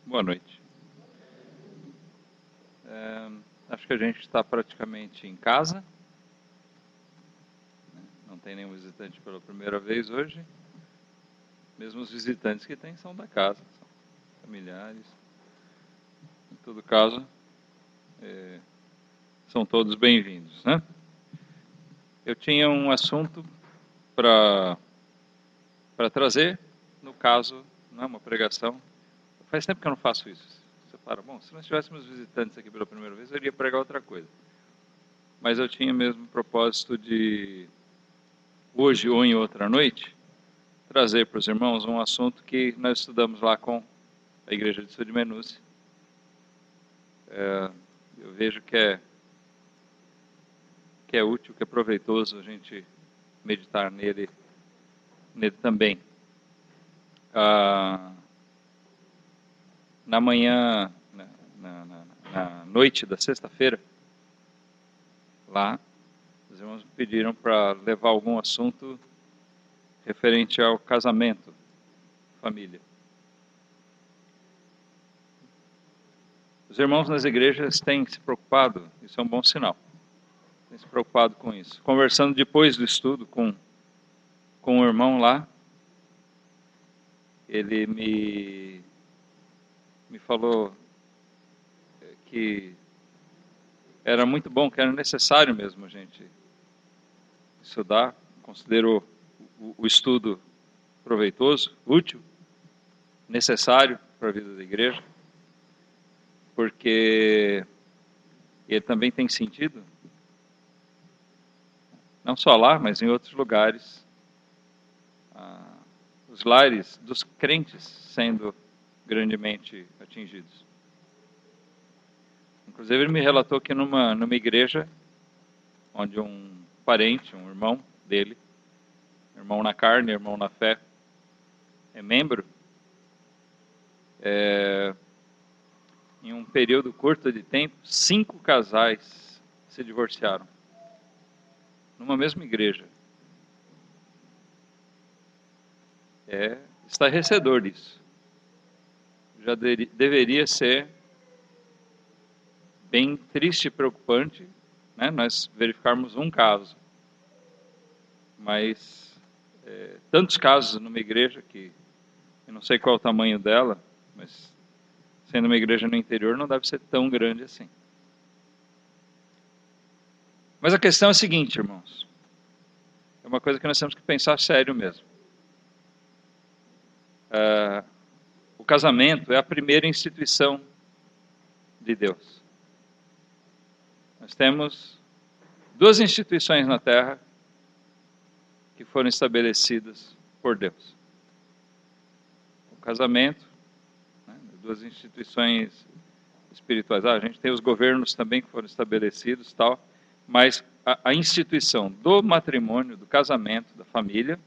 Boa noite. Acho que a gente está praticamente em casa. Não tem nenhum visitante pela primeira vez hoje. Mesmo os visitantes que tem são da casa, são familiares. Em todo caso, são todos bem-vindos, né? Eu tinha um assunto para trazer, no caso, não é uma pregação. Faz tempo que eu não faço isso. Você fala, bom, se nós tivéssemos visitantes aqui pela primeira vez, eu iria pregar outra coisa. Mas eu tinha mesmo o propósito de, hoje ou em outra noite, trazer para os irmãos um assunto que nós estudamos lá com a Igreja de Sudmenúcia. Eu vejo que é útil, que é proveitoso a gente meditar nele também. Na manhã, na noite da sexta-feira, lá, os irmãos me pediram para levar algum assunto referente ao casamento, família. Os irmãos nas igrejas têm se preocupado, isso é um bom sinal, têm se preocupado com isso. Conversando depois do estudo com um irmão lá, ele me falou que era muito bom, que era necessário mesmo a gente estudar, considerou o estudo proveitoso, útil, necessário para a vida da igreja, porque ele também tem sentido, não só lá, mas em outros lugares, os lares dos crentes sendo grandemente atingidos. Inclusive ele me relatou que numa igreja, onde um parente, um irmão dele, irmão na carne, irmão na fé, é membro, em um período curto de tempo, 5 casais se divorciaram, numa mesma igreja. É estarrecedor isso. Já deveria ser bem triste e preocupante, né, nós verificarmos um caso. Mas tantos casos numa igreja que eu não sei qual é o tamanho dela, mas sendo uma igreja no interior não deve ser tão grande assim. Mas a questão é a seguinte, irmãos. É uma coisa que nós temos que pensar sério mesmo. O casamento é a primeira instituição de Deus. Nós temos 2 instituições na Terra que foram estabelecidas por Deus. O casamento, né, 2 instituições espirituais. A gente tem os governos também que foram estabelecidos, tal, mas a instituição do matrimônio, do casamento, da família,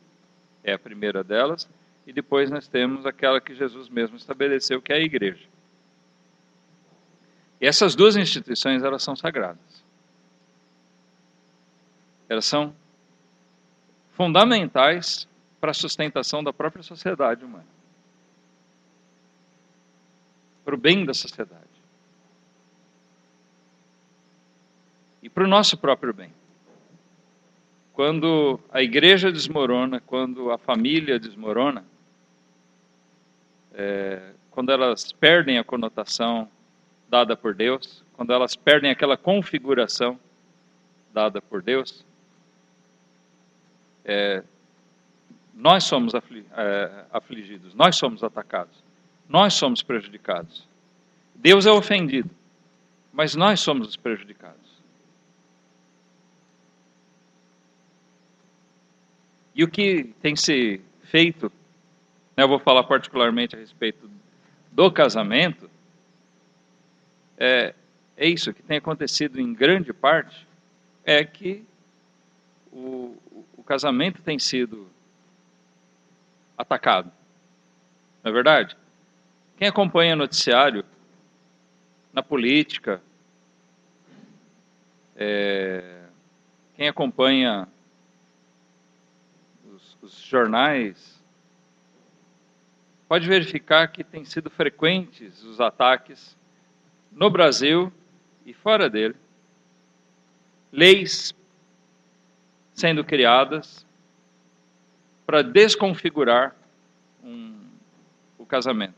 é a primeira delas, e depois nós temos aquela que Jesus mesmo estabeleceu, que é a igreja. E essas 2 instituições, elas são sagradas. Elas são fundamentais para a sustentação da própria sociedade humana. Para o bem da sociedade. E para o nosso próprio bem. Quando a igreja desmorona, quando a família desmorona, quando elas perdem a conotação dada por Deus, quando elas perdem aquela configuração dada por Deus, nós somos afligidos, nós somos atacados, nós somos prejudicados. Deus é ofendido, mas nós somos os prejudicados. E o que tem se feito, eu vou falar particularmente a respeito do casamento, é isso que tem acontecido em grande parte, é que o casamento tem sido atacado. Não é verdade? Quem acompanha noticiário, na política, quem acompanha os jornais, pode verificar que tem sido frequentes os ataques no Brasil e fora dele. Leis sendo criadas para desconfigurar o casamento.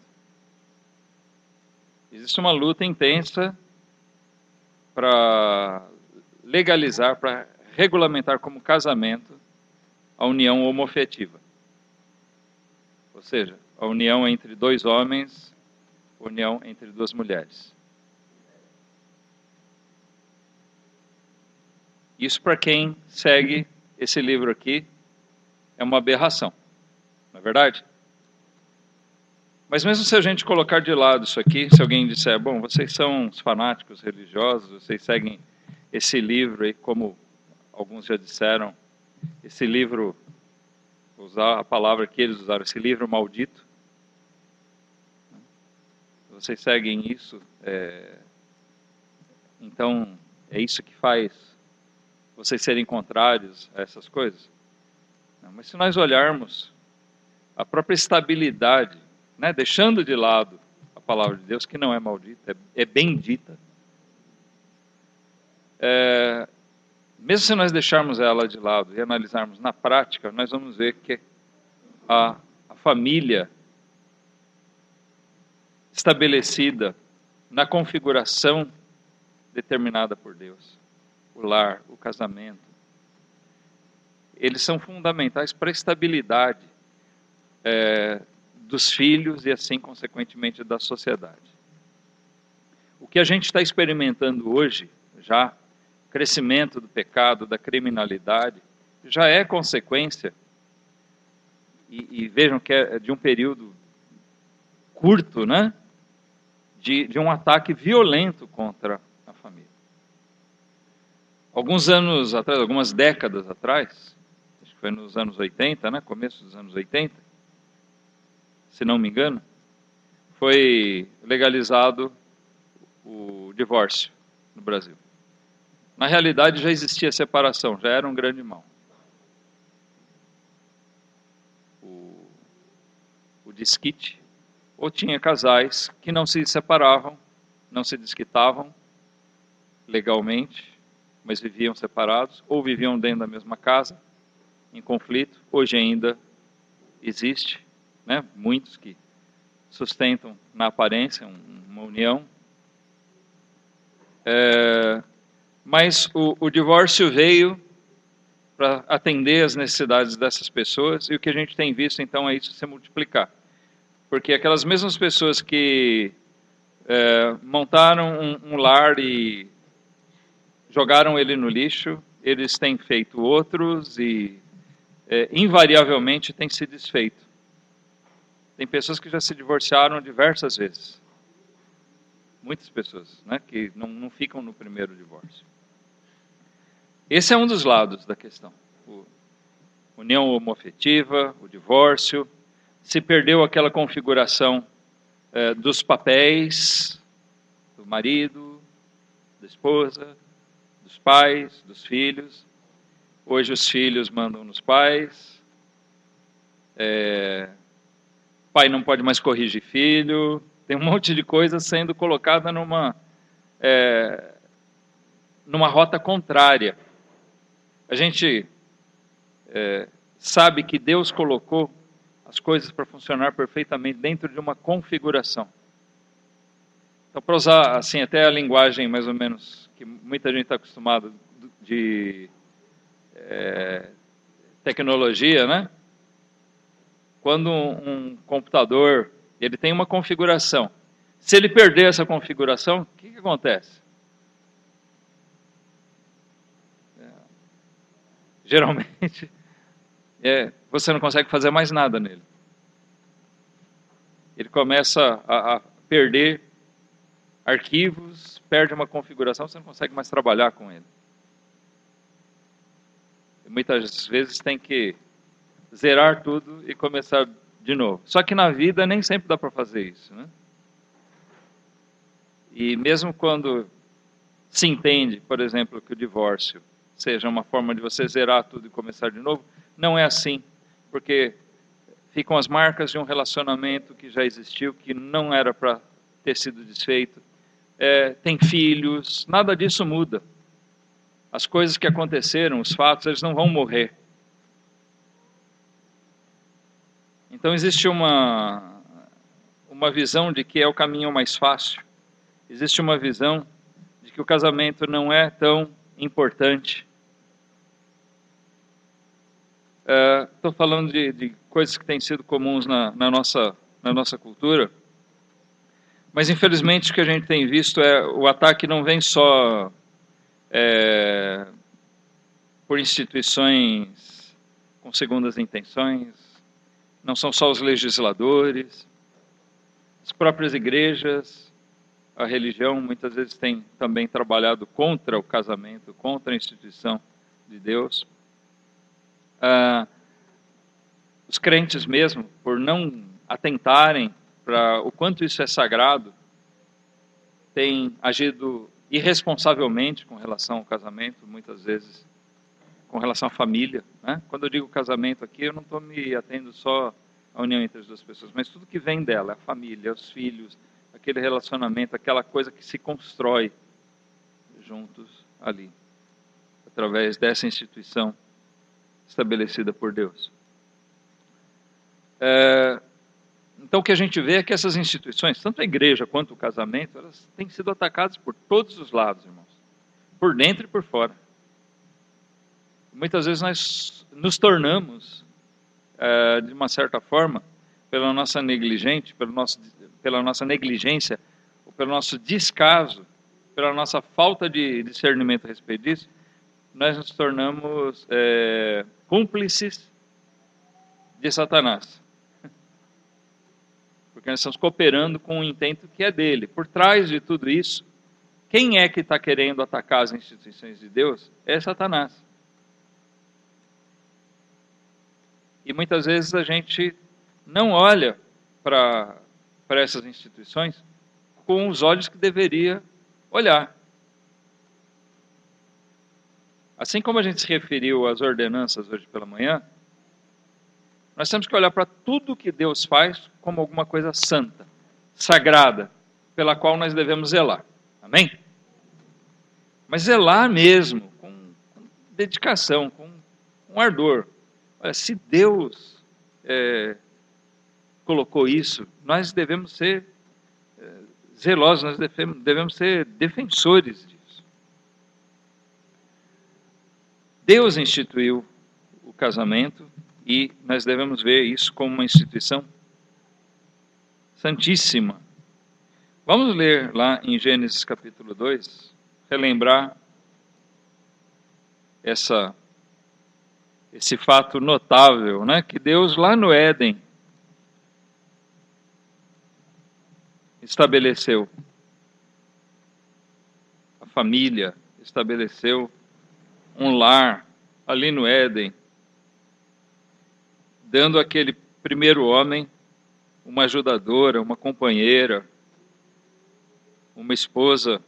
Existe uma luta intensa para legalizar, para regulamentar como casamento a união homoafetiva. Ou seja, a união entre dois homens, a união entre duas mulheres. Isso, para quem segue esse livro aqui, é uma aberração, não é verdade? Mas mesmo se a gente colocar de lado isso aqui, se alguém disser, bom, vocês são os fanáticos religiosos, vocês seguem esse livro aí, como alguns já disseram, esse livro, vou usar a palavra que eles usaram, esse livro maldito, vocês seguem isso, então é isso que faz vocês serem contrários a essas coisas? Não, mas se nós olharmos a própria estabilidade, né, deixando de lado a palavra de Deus, que não é maldita, é bendita, mesmo se nós deixarmos ela de lado e analisarmos na prática, nós vamos ver que a família estabelecida na configuração determinada por Deus, o lar, o casamento, eles são fundamentais para a estabilidade dos filhos e assim, consequentemente, da sociedade. O que a gente está experimentando hoje, já, o crescimento do pecado, da criminalidade, já é consequência, e vejam que é de um período curto, né, de um ataque violento contra a família. Alguns anos atrás, algumas décadas atrás, acho que foi nos anos 80, né, começo dos anos 80, se não me engano, foi legalizado o divórcio no Brasil. Na realidade já existia separação, já era um grande mal. O desquite, ou tinha casais que não se separavam, não se desquitavam legalmente, mas viviam separados, ou viviam dentro da mesma casa, em conflito. Hoje ainda existe, né, muitos que sustentam na aparência uma união. Mas o divórcio veio para atender as necessidades dessas pessoas, e o que a gente tem visto então é isso se multiplicar. Porque aquelas mesmas pessoas que montaram um lar e jogaram ele no lixo, eles têm feito outros e invariavelmente têm se desfeito. Tem pessoas que já se divorciaram diversas vezes. Muitas pessoas, né, que não ficam no primeiro divórcio. Esse é um dos lados da questão. União homoafetiva, o divórcio. Se perdeu aquela configuração dos papéis, do marido, da esposa, dos pais, dos filhos. Hoje os filhos mandam nos pais. Pai não pode mais corrigir filho. Tem um monte de coisa sendo colocada numa rota contrária. A gente sabe que Deus colocou as coisas para funcionar perfeitamente dentro de uma configuração. Então, para usar assim, até a linguagem mais ou menos que muita gente está acostumada de tecnologia, né? Quando um computador ele tem uma configuração, se ele perder essa configuração, o que acontece? Geralmente, você não consegue fazer mais nada nele. Ele começa a perder arquivos, perde uma configuração, você não consegue mais trabalhar com ele. E muitas vezes tem que zerar tudo e começar de novo. Só que na vida nem sempre dá para fazer isso, né? E mesmo quando se entende, por exemplo, que o divórcio seja uma forma de você zerar tudo e começar de novo, não é assim, porque ficam as marcas de um relacionamento que já existiu, que não era para ter sido desfeito. Tem filhos, nada disso muda. As coisas que aconteceram, os fatos, eles não vão morrer. Então existe uma visão de que é o caminho mais fácil. Existe uma visão de que o casamento não é tão importante. Estou falando de coisas que têm sido comuns na nossa cultura, mas infelizmente o que a gente tem visto o ataque não vem só por instituições com segundas intenções, não são só os legisladores, as próprias igrejas, a religião muitas vezes tem também trabalhado contra o casamento, contra a instituição de Deus. Os crentes mesmo, por não atentarem para o quanto isso é sagrado, têm agido irresponsavelmente com relação ao casamento, muitas vezes com relação à família, né? Quando eu digo casamento aqui, eu não estou me atendo só à união entre as duas pessoas, mas tudo que vem dela, a família, os filhos, aquele relacionamento, aquela coisa que se constrói juntos ali, através dessa instituição estabelecida por Deus. Então o que a gente vê é que essas instituições, tanto a igreja quanto o casamento, elas têm sido atacadas por todos os lados, irmãos, por dentro e por fora. Muitas vezes nós nos tornamos, de uma certa forma, pela nossa negligência, ou pelo nosso descaso, pela nossa falta de discernimento a respeito disso, nós nos tornamos cúmplices de Satanás. Porque nós estamos cooperando com um intento que é dele. Por trás de tudo isso, quem é que está querendo atacar as instituições de Deus? É Satanás. E muitas vezes a gente não olha para essas instituições com os olhos que deveria olhar. Assim como a gente se referiu às ordenanças hoje pela manhã, nós temos que olhar para tudo que Deus faz como alguma coisa santa, sagrada, pela qual nós devemos zelar. Amém? Mas zelar mesmo, com dedicação, com ardor. Olha, se Deus colocou isso, nós devemos ser zelosos, nós devemos ser defensores disso. Deus instituiu o casamento e nós devemos ver isso como uma instituição santíssima. Vamos ler lá em Gênesis capítulo 2, relembrar esse fato notável, né? Que Deus lá no Éden estabeleceu a família, estabeleceu um lar ali no Éden, dando àquele primeiro homem uma ajudadora, uma companheira, uma esposa.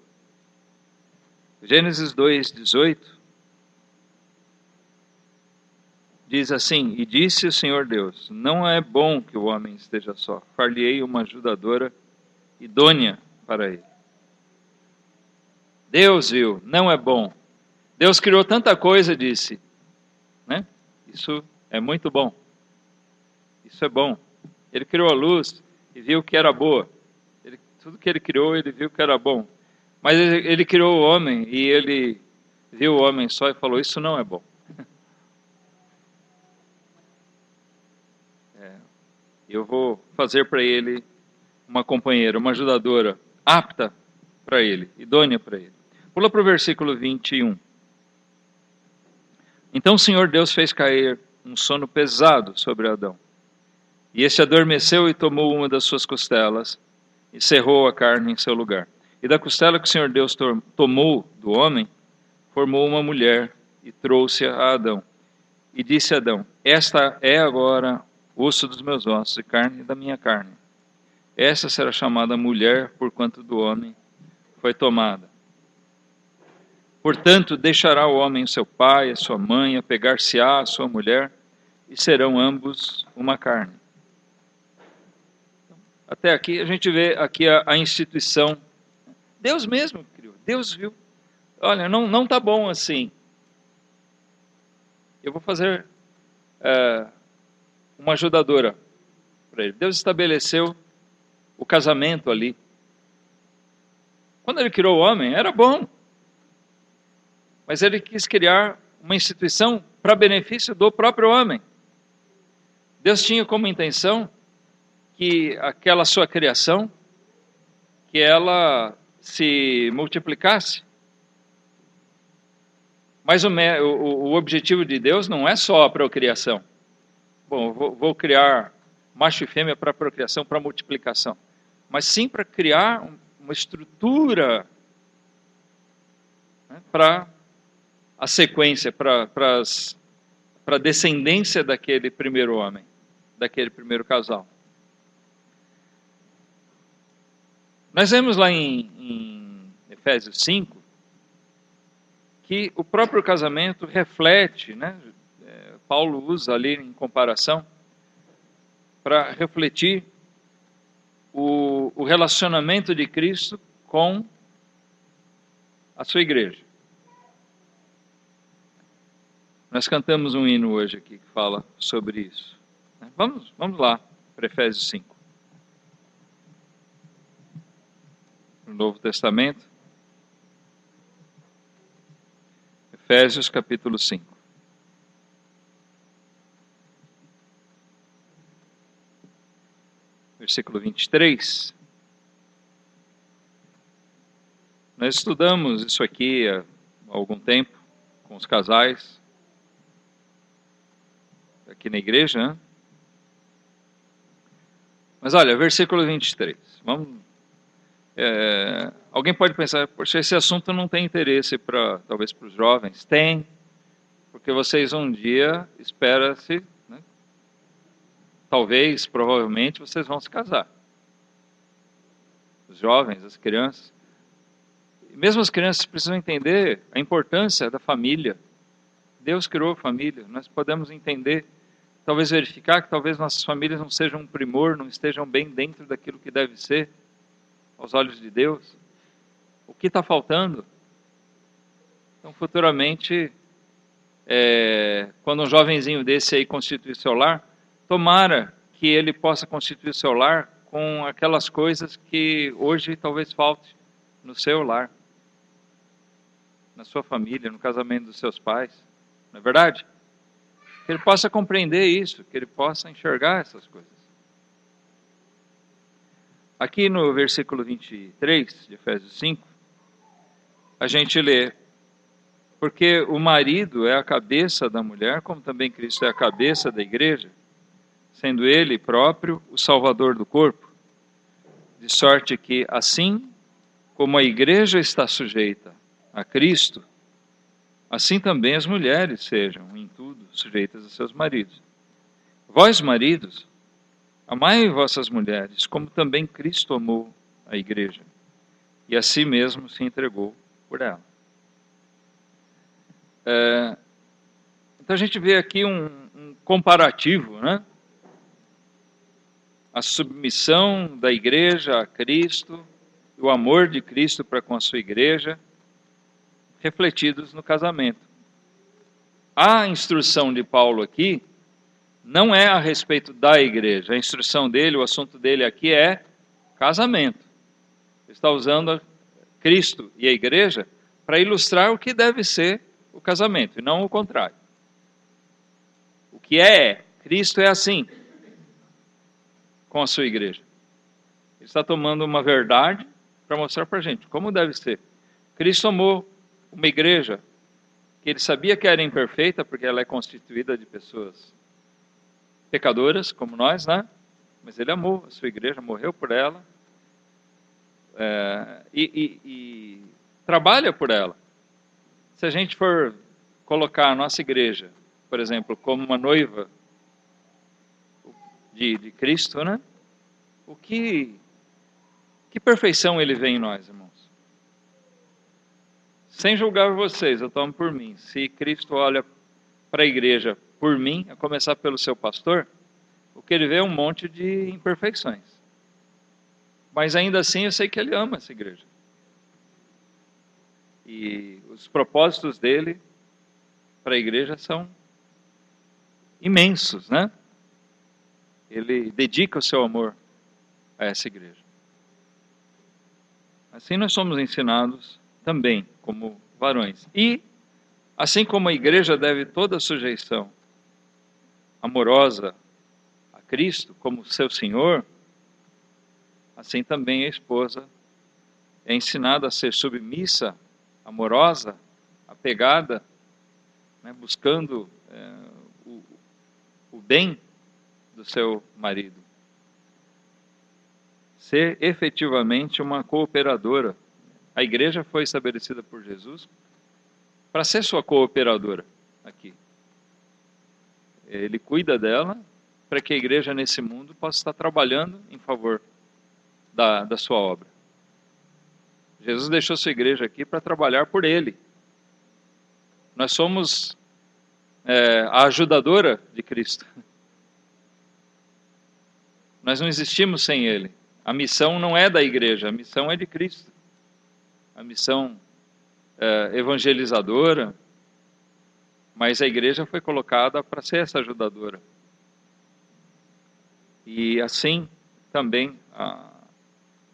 Gênesis 2:18 diz assim: E disse o Senhor Deus, não é bom que o homem esteja só, far-lhe-ei uma ajudadora idônea para ele. Deus viu, não é bom. Deus criou tanta coisa, disse, né? Isso é muito bom. Isso é bom. Ele criou a luz e viu que era boa. Tudo que ele criou, ele viu que era bom. Mas ele criou o homem e ele viu o homem só e falou, isso não é bom. Eu vou fazer para ele uma companheira, uma ajudadora apta para ele, idônea para ele. Pula para o versículo 21. Então o Senhor Deus fez cair um sono pesado sobre Adão. E este adormeceu e tomou uma das suas costelas e cerrou a carne em seu lugar. E da costela que o Senhor Deus tomou do homem, formou uma mulher e trouxe-a a Adão. E disse a Adão, esta é agora osso dos meus ossos e carne da minha carne. Essa será chamada mulher, porquanto do homem foi tomada. Portanto, deixará o homem seu pai, a sua mãe, apegar-se-á a sua mulher, e serão ambos uma carne. Até aqui, a gente vê aqui a instituição. Deus mesmo criou, Deus viu. Olha, não está bom assim. Eu vou fazer uma ajudadora para ele. Deus estabeleceu o casamento ali. Quando ele criou o homem, era bom. Mas ele quis criar uma instituição para benefício do próprio homem. Deus tinha como intenção que aquela sua criação, que ela se multiplicasse. Mas o objetivo de Deus não é só a procriação. Bom, vou criar macho e fêmea para procriação, para multiplicação. Mas sim para criar uma estrutura, né, para a sequência, para a descendência daquele primeiro homem, daquele primeiro casal. Nós vemos lá em Efésios 5 que o próprio casamento reflete, né? Paulo usa ali em comparação para refletir o relacionamento de Cristo com a sua igreja. Nós cantamos um hino hoje aqui que fala sobre isso. Vamos lá para Efésios 5. No Novo Testamento. Efésios capítulo 5. Versículo 23. Nós estudamos isso aqui há algum tempo com os casais aqui na igreja, né? Mas olha, versículo 23. Alguém pode pensar, poxa, esse assunto não tem interesse talvez para os jovens. Tem, porque vocês um dia, espera-se, né? Talvez, provavelmente, vocês vão se casar. Os jovens, as crianças. E mesmo as crianças precisam entender a importância da família. Deus criou a família. Nós podemos entender, talvez verificar que talvez nossas famílias não sejam um primor, não estejam bem dentro daquilo que deve ser aos olhos de Deus. O que está faltando? Então, futuramente, quando um jovenzinho desse aí constituir seu lar, tomara que ele possa constituir seu lar com aquelas coisas que hoje talvez falte no seu lar, na sua família, no casamento dos seus pais. Não é verdade? Que ele possa compreender isso, que ele possa enxergar essas coisas. Aqui no versículo 23 de Efésios 5, a gente lê: porque o marido é a cabeça da mulher, como também Cristo é a cabeça da igreja, sendo ele próprio o salvador do corpo, de sorte que, assim como a igreja está sujeita a Cristo, assim também as mulheres sejam, em tudo, sujeitas a seus maridos. Vós, maridos, amai vossas mulheres, como também Cristo amou a igreja, e a si mesmo se entregou por ela. Então a gente vê aqui um comparativo, né? A submissão da igreja a Cristo, o amor de Cristo para com a sua igreja, refletidos no casamento. A instrução de Paulo aqui não é a respeito da igreja. A instrução dele, o assunto dele aqui é casamento. Ele está usando Cristo e a igreja para ilustrar o que deve ser o casamento, e não o contrário. O que Cristo é assim com a sua igreja. Ele está tomando uma verdade para mostrar para a gente como deve ser. Cristo amou uma igreja que ele sabia que era imperfeita, porque ela é constituída de pessoas pecadoras, como nós, né? Mas ele amou a sua igreja, morreu por ela, e trabalha por ela. Se a gente for colocar a nossa igreja, por exemplo, como uma noiva de Cristo, né? Que perfeição ele vê em nós, irmãos. Sem julgar vocês, eu tomo por mim. Se Cristo olha para a igreja por mim, a começar pelo seu pastor, o que ele vê é um monte de imperfeições. Mas ainda assim eu sei que Ele ama essa igreja. E os propósitos dele para a igreja são imensos, né? Ele dedica o seu amor a essa igreja. Assim nós somos ensinados também como varões. E assim como a igreja deve toda a sujeição amorosa a Cristo como seu Senhor, assim também a esposa é ensinada a ser submissa, amorosa, apegada, né, buscando o bem do seu marido. Ser efetivamente uma cooperadora. A igreja foi estabelecida por Jesus para ser sua cooperadora aqui. Ele cuida dela para que a igreja nesse mundo possa estar trabalhando em favor da sua obra. Jesus deixou sua igreja aqui para trabalhar por Ele. Nós somos a ajudadora de Cristo. Nós não existimos sem Ele. A missão não é da igreja, a missão é de Cristo. A missão evangelizadora, mas a igreja foi colocada para ser essa ajudadora. E assim também,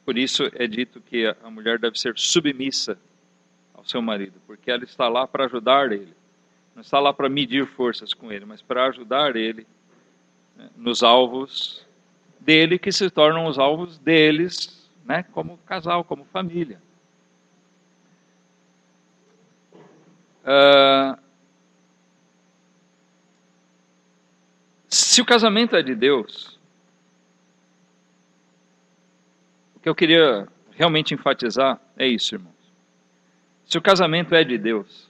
por isso é dito que a mulher deve ser submissa ao seu marido, porque ela está lá para ajudar ele. Não está lá para medir forças com ele, mas para ajudar ele, né, nos alvos dele, que se tornam os alvos deles, né, como casal, como família. Se o casamento é de Deus, o que eu queria realmente enfatizar é isso, irmãos. Se o casamento é de Deus,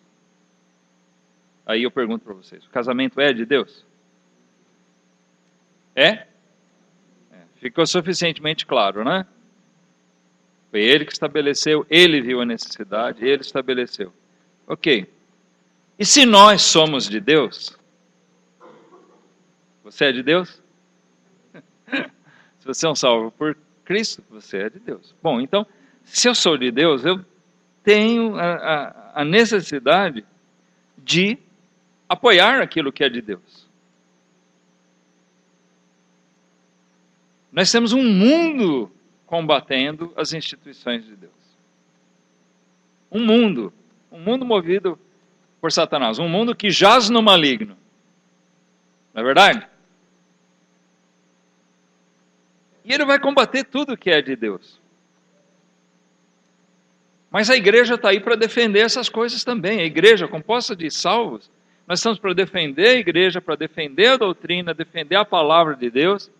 aí eu pergunto para vocês, o casamento é de Deus? É? Ficou suficientemente claro, né? Foi Ele que estabeleceu, Ele viu a necessidade, Ele estabeleceu. Ok. E se nós somos de Deus? Você é de Deus? Se você é um salvo por Cristo, você é de Deus. Bom, então, se eu sou de Deus, eu tenho a necessidade de apoiar aquilo que é de Deus. Nós temos um mundo combatendo as instituições de Deus. Um mundo movido por Satanás, um mundo que jaz no maligno. Não é verdade? E ele vai combater tudo que é de Deus. Mas a igreja está aí para defender essas coisas também. A igreja, composta de salvos, nós estamos para defender a igreja, para defender a doutrina, defender a palavra de Deus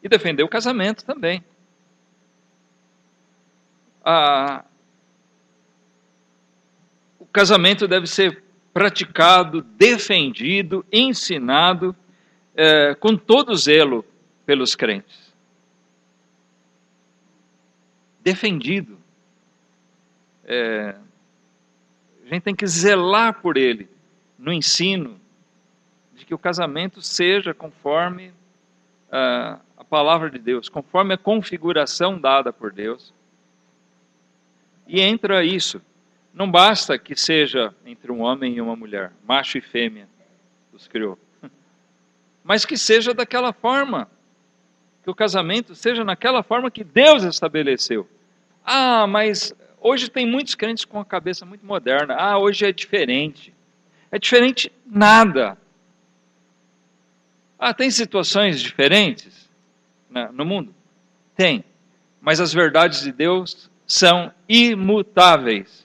e defender o casamento também. O casamento deve ser praticado, defendido, ensinado, com todo zelo pelos crentes. Defendido. A gente tem que zelar por ele, no ensino, de que o casamento seja conforme a palavra de Deus, conforme a configuração dada por Deus. E entra isso. Não basta que seja entre um homem e uma mulher, macho e fêmea, os criou. Mas que seja daquela forma, que o casamento seja naquela forma que Deus estabeleceu. Mas hoje tem muitos crentes com a cabeça muito moderna. Hoje é diferente. É diferente nada. Tem situações diferentes no mundo? Tem. Mas as verdades de Deus são imutáveis.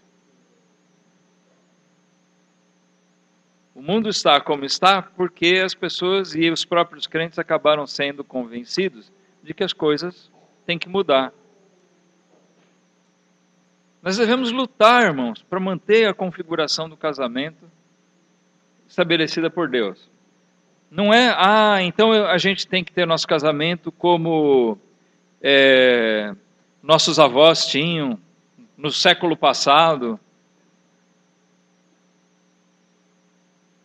O mundo está como está porque as pessoas e os próprios crentes acabaram sendo convencidos de que as coisas têm que mudar. Nós devemos lutar, irmãos, para manter a configuração do casamento estabelecida por Deus. Não é, então a gente tem que ter nosso casamento como nossos avós tinham no século passado.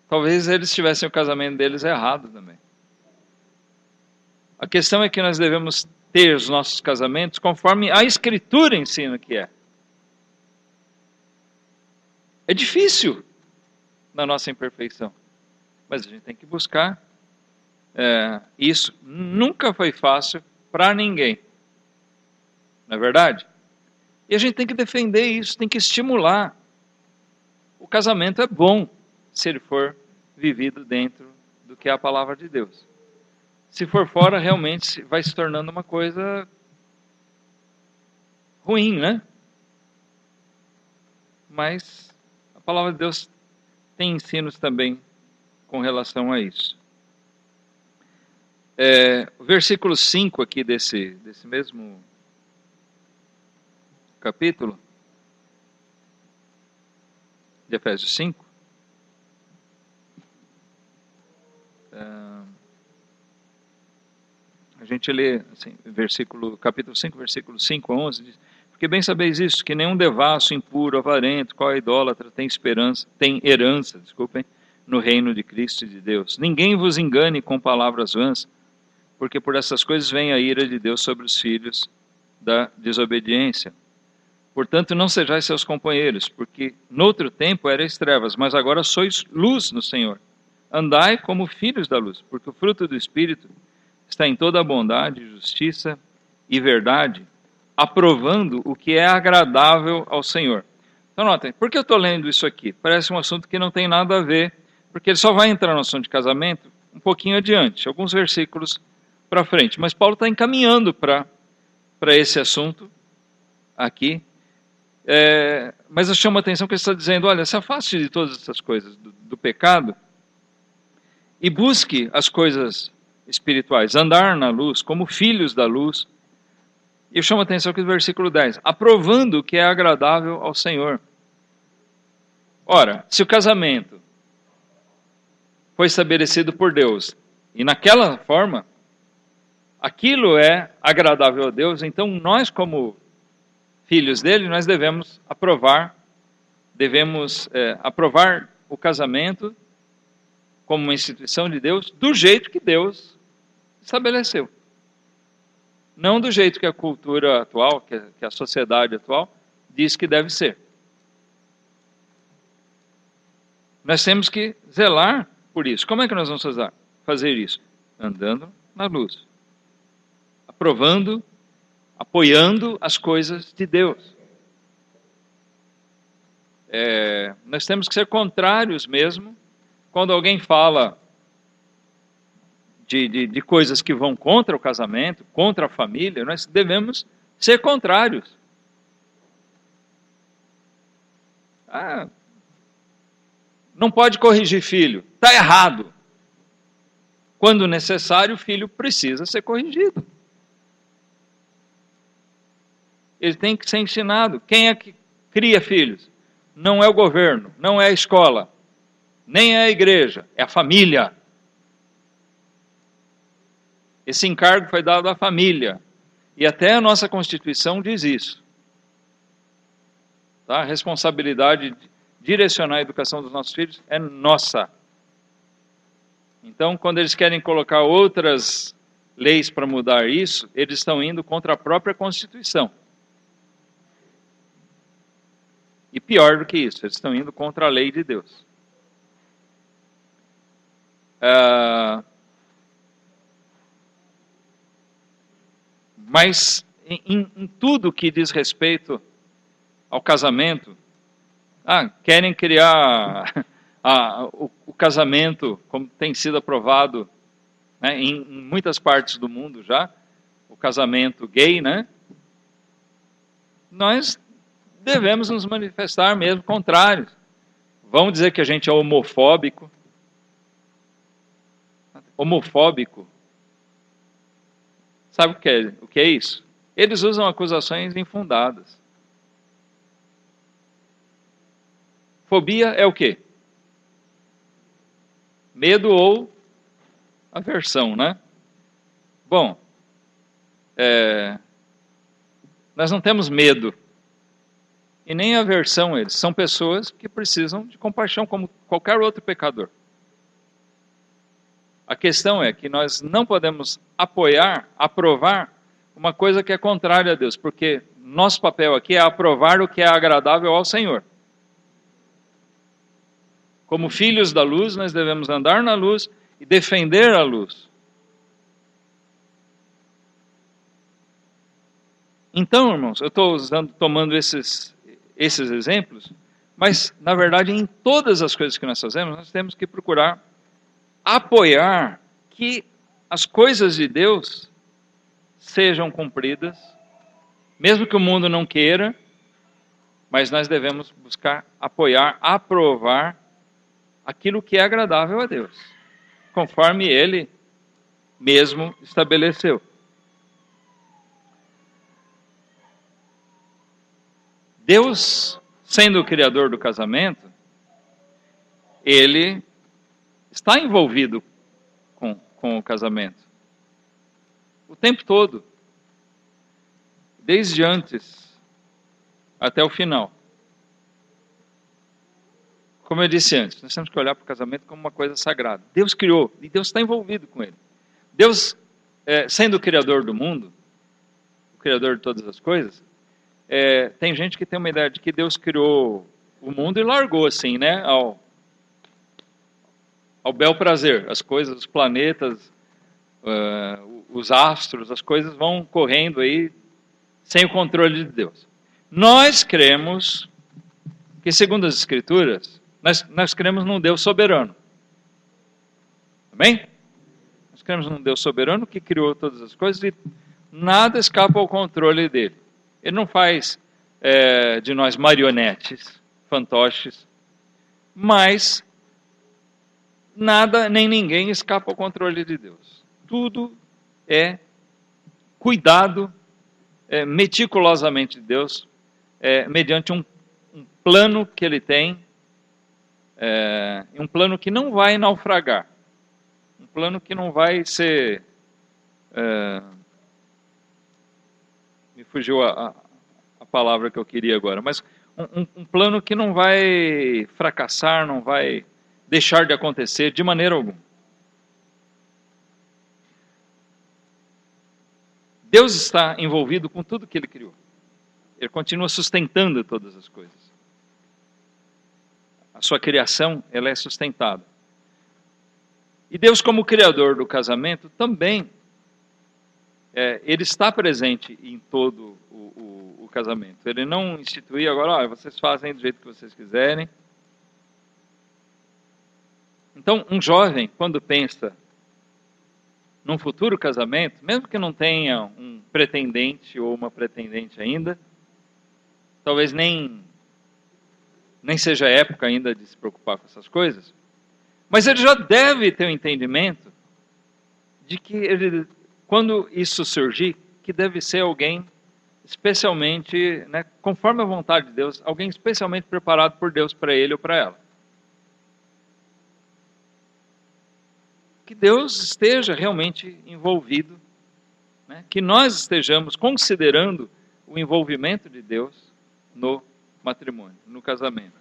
Talvez eles tivessem o casamento deles errado também. A questão é que nós devemos ter os nossos casamentos conforme a Escritura ensina que é. É difícil na nossa imperfeição, mas a gente tem que buscar isso. Nunca foi fácil para ninguém, não é verdade? E a gente tem que defender isso, tem que estimular. O casamento é bom se ele for vivido dentro do que é a palavra de Deus. Se for fora, realmente vai se tornando uma coisa ruim, né? Mas a palavra de Deus tem ensinos também com relação a isso. O versículo 5 aqui desse mesmo capítulo, de Efésios 5, a gente lê, assim, capítulo 5, versículo 5 a 11, diz: porque bem sabeis isso, que nenhum devasso, impuro, avarento, qual é idólatra, tem herança, no reino de Cristo e de Deus. Ninguém vos engane com palavras vãs, porque por essas coisas vem a ira de Deus sobre os filhos da desobediência. Portanto, não sejais seus companheiros, porque noutro tempo erais trevas, mas agora sois luz no Senhor. Andai como filhos da luz, porque o fruto do Espírito está em toda a bondade, justiça e verdade, aprovando o que é agradável ao Senhor. Então, notem, por que eu estou lendo isso aqui? Parece um assunto que não tem nada a ver, porque ele só vai entrar no assunto de casamento um pouquinho adiante, alguns versículos para frente. Mas Paulo está encaminhando para esse assunto aqui. Mas eu chamo a atenção que ele está dizendo: olha, se afaste de todas essas coisas do pecado e busque as coisas espirituais, andar na luz, como filhos da luz. E eu chamo a atenção aqui do versículo 10, aprovando o que é agradável ao Senhor. Ora, se o casamento foi estabelecido por Deus, e naquela forma, aquilo é agradável a Deus, então nós, como filhos dele, nós devemos aprovar o casamento como uma instituição de Deus, do jeito que Deus estabeleceu. Não do jeito que a cultura atual, que a sociedade atual, diz que deve ser. Nós temos que zelar por isso. Como é que nós vamos fazer isso? Andando na luz. Aprovando, apoiando as coisas de Deus. Nós temos que ser contrários mesmo, quando alguém fala de coisas que vão contra o casamento, contra a família, nós devemos ser contrários. Não pode corrigir filho, está errado. Quando necessário, o filho precisa ser corrigido. Ele tem que ser ensinado. Quem é que cria filhos? Não é o governo, não é a escola, nem é a igreja, é a família. Esse encargo foi dado à família. E até a nossa Constituição diz isso. Tá? A responsabilidade de direcionar a educação dos nossos filhos é nossa. Então, quando eles querem colocar outras leis para mudar isso, eles estão indo contra a própria Constituição. E pior do que isso, eles estão indo contra a lei de Deus. Mas em tudo que diz respeito ao casamento, querem criar o casamento, como tem sido aprovado, né, em muitas partes do mundo já, o casamento gay, né? Nós devemos nos manifestar mesmo contrários. Vão dizer que a gente é homofóbico. Homofóbico. Sabe o que é isso? Eles usam acusações infundadas. Fobia é o quê? Medo ou aversão, né? Bom, nós não temos medo e nem aversão a eles. São pessoas que precisam de compaixão como qualquer outro pecador. A questão é que nós não podemos aprovar uma coisa que é contrária a Deus, porque nosso papel aqui é aprovar o que é agradável ao Senhor. Como filhos da luz, nós devemos andar na luz e defender a luz. Então, irmãos, eu estou tomando esses exemplos, mas, na verdade, em todas as coisas que nós fazemos, nós temos que procurar apoiar que as coisas de Deus sejam cumpridas, mesmo que o mundo não queira, mas nós devemos buscar apoiar, aprovar aquilo que é agradável a Deus, conforme Ele mesmo estabeleceu. Deus, sendo o criador do casamento, Ele está envolvido com o casamento. O tempo todo. Desde antes até o final. Como eu disse antes, nós temos que olhar para o casamento como uma coisa sagrada. Deus criou e Deus está envolvido com ele. Deus, sendo o criador do mundo, o criador de todas as coisas, tem gente que tem uma ideia de que Deus criou o mundo e largou assim, né, ao bel prazer. As coisas, os planetas, os astros, as coisas vão correndo aí sem o controle de Deus. Nós cremos que, segundo as Escrituras, nós cremos num Deus soberano. Amém? Nós cremos num Deus soberano que criou todas as coisas e nada escapa ao controle dele. Ele não faz de nós marionetes, fantoches, mas nada nem ninguém escapa ao controle de Deus. Tudo é cuidado meticulosamente de Deus, mediante um plano que ele tem, um plano que não vai naufragar, um plano que não vai ser... me fugiu a palavra que eu queria agora, mas um plano que não vai fracassar, não vai deixar de acontecer de maneira alguma. Deus está envolvido com tudo que Ele criou. Ele continua sustentando todas as coisas. A sua criação, ela é sustentada. E Deus, como Criador do casamento, também, Ele está presente em todo o casamento. Ele não institui agora, vocês fazem do jeito que vocês quiserem. Então, um jovem, quando pensa num futuro casamento, mesmo que não tenha um pretendente ou uma pretendente ainda, talvez nem seja época ainda de se preocupar com essas coisas, mas ele já deve ter um entendimento de que ele, quando isso surgir, que deve ser alguém especialmente, conforme a vontade de Deus, alguém especialmente preparado por Deus para ele ou para ela. Que Deus esteja realmente envolvido, que nós estejamos considerando o envolvimento de Deus no matrimônio, no casamento.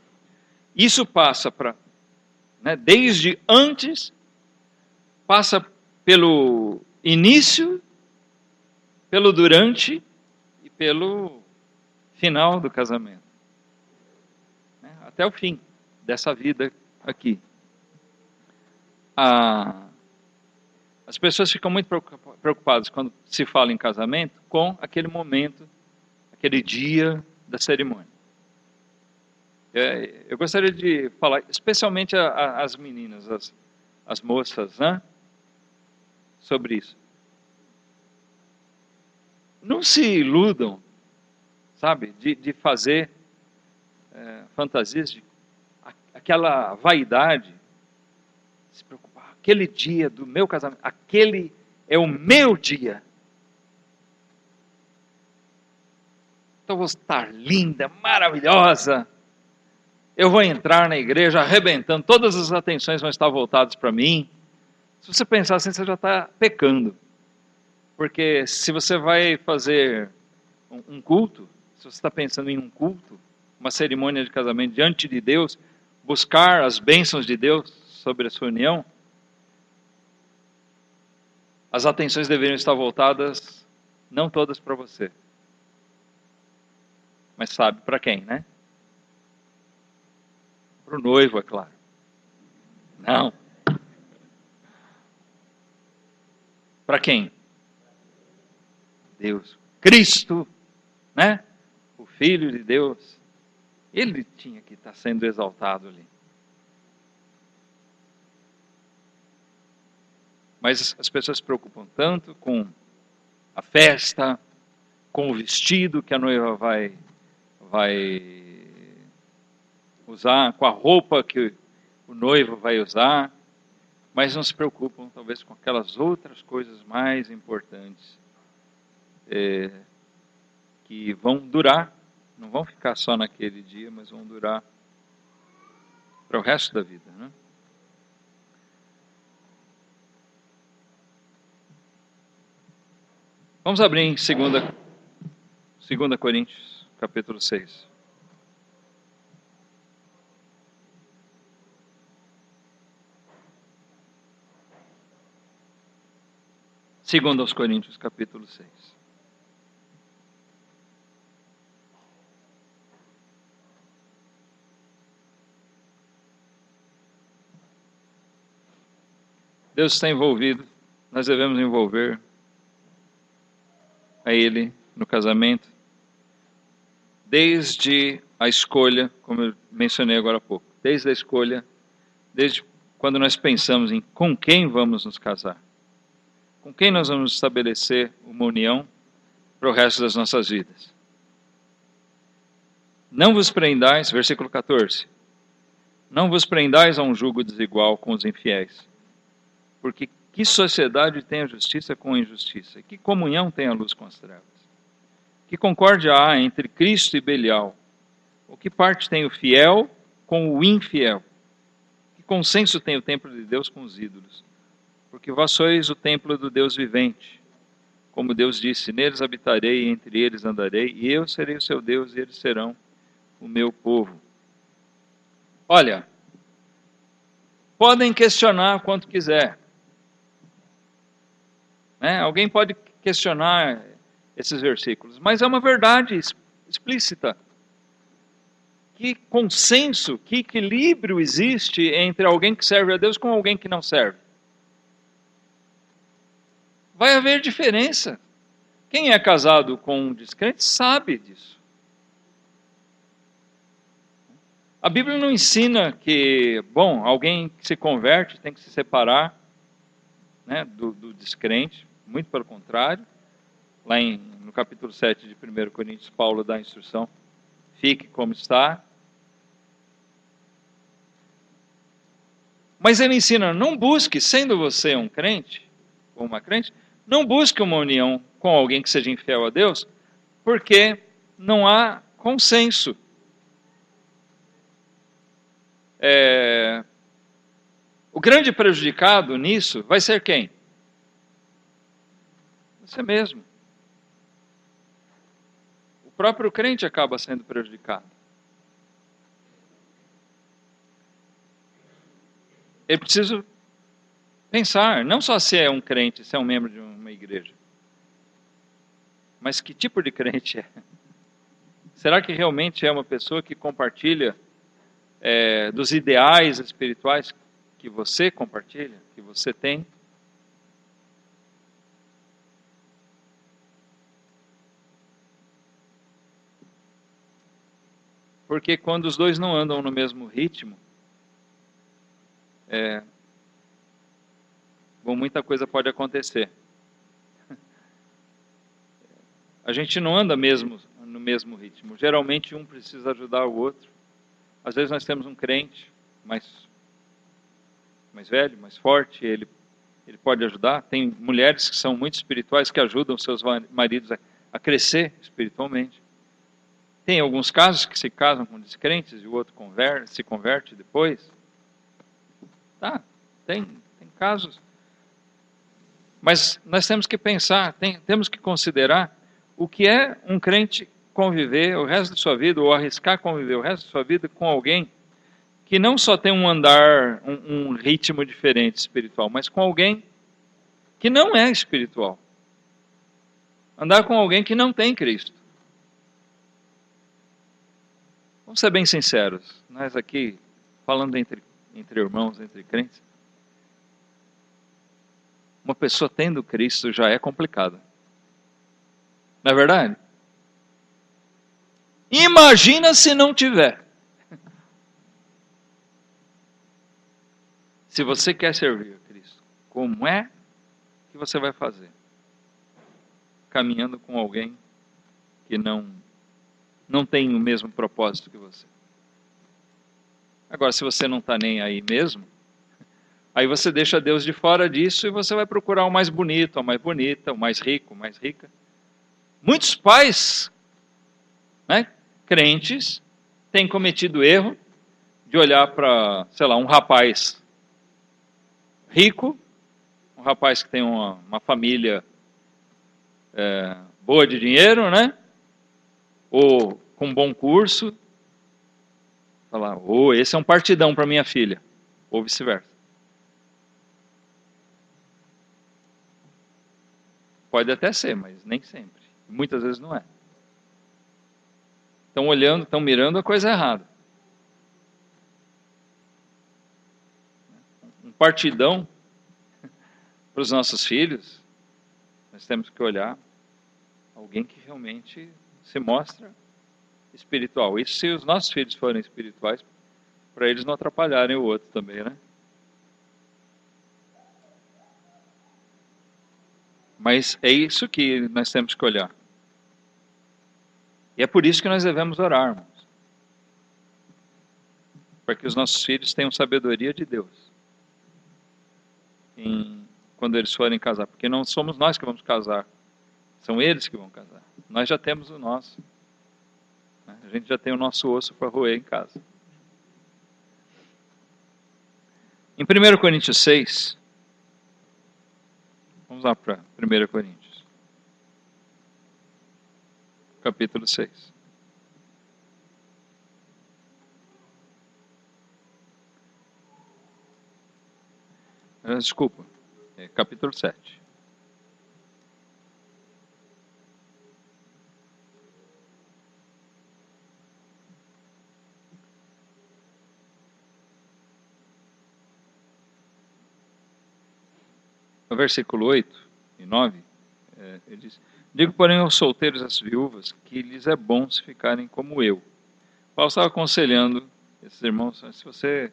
Isso passa desde antes, passa pelo início, pelo durante e pelo final do casamento. Até o fim dessa vida aqui. As pessoas ficam muito preocupadas quando se fala em casamento com aquele momento, aquele dia da cerimônia. Eu gostaria de falar, especialmente às meninas, as moças, sobre isso. Não se iludam, sabe, de fazer fantasias, aquela vaidade, se preocupar. Aquele dia do meu casamento, aquele é o meu dia. Então eu vou estar linda, maravilhosa. Eu vou entrar na igreja arrebentando, todas as atenções vão estar voltadas para mim. Se você pensar assim, você já está pecando. Porque se você vai fazer um culto, se você está pensando em um culto, uma cerimônia de casamento diante de Deus, buscar as bênçãos de Deus sobre a sua união, as atenções deveriam estar voltadas Não todas para você. Mas sabe para quem, né? Para o noivo, é claro. Não. Para quem? Deus. Cristo, né? O Filho de Deus. Ele tinha que estar sendo exaltado ali. Mas as pessoas se preocupam tanto com a festa, com o vestido que a noiva vai usar, com a roupa que o noivo vai usar, mas não se preocupam talvez com aquelas outras coisas mais importantes que vão durar, não vão ficar só naquele dia, mas vão durar para o resto da vida, né? Vamos abrir em 2 Coríntios, capítulo 6. Segundo aos Coríntios, capítulo 6. Deus está envolvido, nós devemos envolver a Ele no casamento, desde a escolha, como eu mencionei agora há pouco, desde a escolha, desde quando nós pensamos em com quem vamos nos casar, com quem nós vamos estabelecer uma união para o resto das nossas vidas. Não vos prendais, versículo 14, não vos prendais a um jugo desigual com os infiéis, porque que sociedade tem a justiça com a injustiça? Que comunhão tem a luz com as trevas? Que concórdia há entre Cristo e Belial? Ou que parte tem o fiel com o infiel? Que consenso tem o templo de Deus com os ídolos? Porque vós sois o templo do Deus vivente. Como Deus disse, neles habitarei, entre eles andarei, e eu serei o seu Deus, e eles serão o meu povo. Olha, podem questionar quanto quiser. Né? Alguém pode questionar esses versículos, mas é uma verdade explícita. Que consenso, que equilíbrio existe entre alguém que serve a Deus com alguém que não serve? Vai haver diferença. Quem é casado com um descrente sabe disso. A Bíblia não ensina que, alguém que se converte tem que se separar, né, do descrente, muito pelo contrário. Lá no capítulo 7 de 1 Coríntios, Paulo dá a instrução, fique como está. Mas ele ensina, não busque, sendo você um crente, ou uma crente, não busque uma união com alguém que seja infiel a Deus, porque não há consenso. O grande prejudicado nisso vai ser quem? Você mesmo. O próprio crente acaba sendo prejudicado. Ele precisa pensar, não só se é um crente, se é um membro de uma igreja, mas que tipo de crente é. Será que realmente é uma pessoa que compartilha dos ideais espirituais que você compartilha, que você tem? Porque quando os dois não andam no mesmo ritmo, muita coisa pode acontecer. A gente não anda mesmo no mesmo ritmo. Geralmente um precisa ajudar o outro. Às vezes nós temos um crente mais velho, mais forte, ele pode ajudar. Tem mulheres que são muito espirituais que ajudam seus maridos a crescer espiritualmente. Tem alguns casos que se casam com descrentes e o outro se converte depois. Tem casos. Mas nós temos que pensar, temos que considerar o que é um crente conviver o resto da sua vida, ou arriscar conviver o resto da sua vida com alguém que não só tem um andar, um ritmo diferente espiritual, mas com alguém que não é espiritual. andar com alguém que não tem Cristo. Vamos ser bem sinceros, nós aqui, falando entre irmãos, entre crentes, uma pessoa tendo Cristo já é complicado. Não é verdade? Imagina se não tiver. Se você quer servir a Cristo, como é que você vai fazer? Caminhando com alguém que não tem o mesmo propósito que você. Agora, se você não está nem aí mesmo, aí você deixa Deus de fora disso e você vai procurar o mais bonito, a mais bonita, o mais rico, mais rica. Muitos pais, né, crentes, têm cometido erro de olhar para, sei lá, um rapaz rico, um rapaz que tem uma família boa de dinheiro, né? Ou com um bom curso, falar, esse é um partidão para minha filha, ou vice-versa. Pode até ser, mas nem sempre. Muitas vezes não é. Estão olhando, estão mirando a coisa errada. Um partidão para os nossos filhos, nós temos que olhar alguém que realmente se mostra espiritual. Isso se os nossos filhos forem espirituais, para eles não atrapalharem o outro também, né? Mas é isso que nós temos que olhar. E é por isso que nós devemos orar, irmãos. Para que os nossos filhos tenham sabedoria de Deus. Quando eles forem casar. Porque não somos nós que vamos casar. São eles que vão casar. Nós já temos o nosso. A gente já tem o nosso osso para roer em casa. Em 1 Coríntios 6, vamos lá para 1 Coríntios, capítulo 6. Desculpa, capítulo 7. No versículo 8 e 9, ele diz: digo, porém, aos solteiros e às viúvas que lhes é bom se ficarem como eu. Paulo estava aconselhando esses irmãos, se você